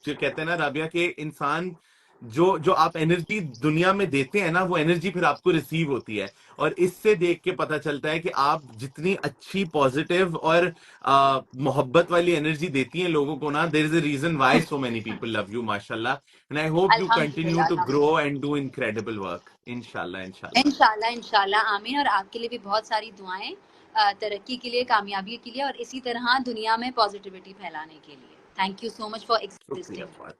जो कहते हैं ना राबिया के इंसान, जो जो आप एनर्जी दुनिया में देते हैं ना, वो एनर्जी फिर आपको रिसीव होती है। और इससे देख के पता चलता है कि आप जितनी अच्छी पॉजिटिव और मोहब्बत वाली एनर्जी देती हैं लोगों को ना, there is a reason why so many people love you, माशाल्लाह। And I hope you continue अल्हम्दुलिल्लाह टू ग्रो अल्हम्दुलिल्लाह। एंड डू इनक्रेडिबल वर्क, इंशाल्लाह इंशाल्लाह। इंशाल्लाह इंशाल्लाह, आमीन। और आपके लिए भी बहुत सारी दुआएं, तरक्की के लिए, कामयाबी के लिए, और इसी तरह दुनिया में पॉजिटिविटी फैलाने के लिए। Thank you so much for शुक्रिया एग्जिस्टिंग। बहुत।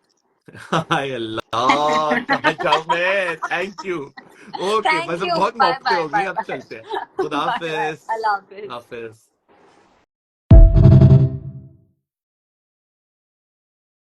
हाय अल्लाह, कहाँ जाऊं मैं, थैंक यू। ओके, बस थैंक अब यू, बहुत बाय मोहब्बतें बाय हो गई, बाय अब बाय। चलते हैं। खुदा बाय बाय, हाफिज। अल्लाह हाफिज। हाफिज।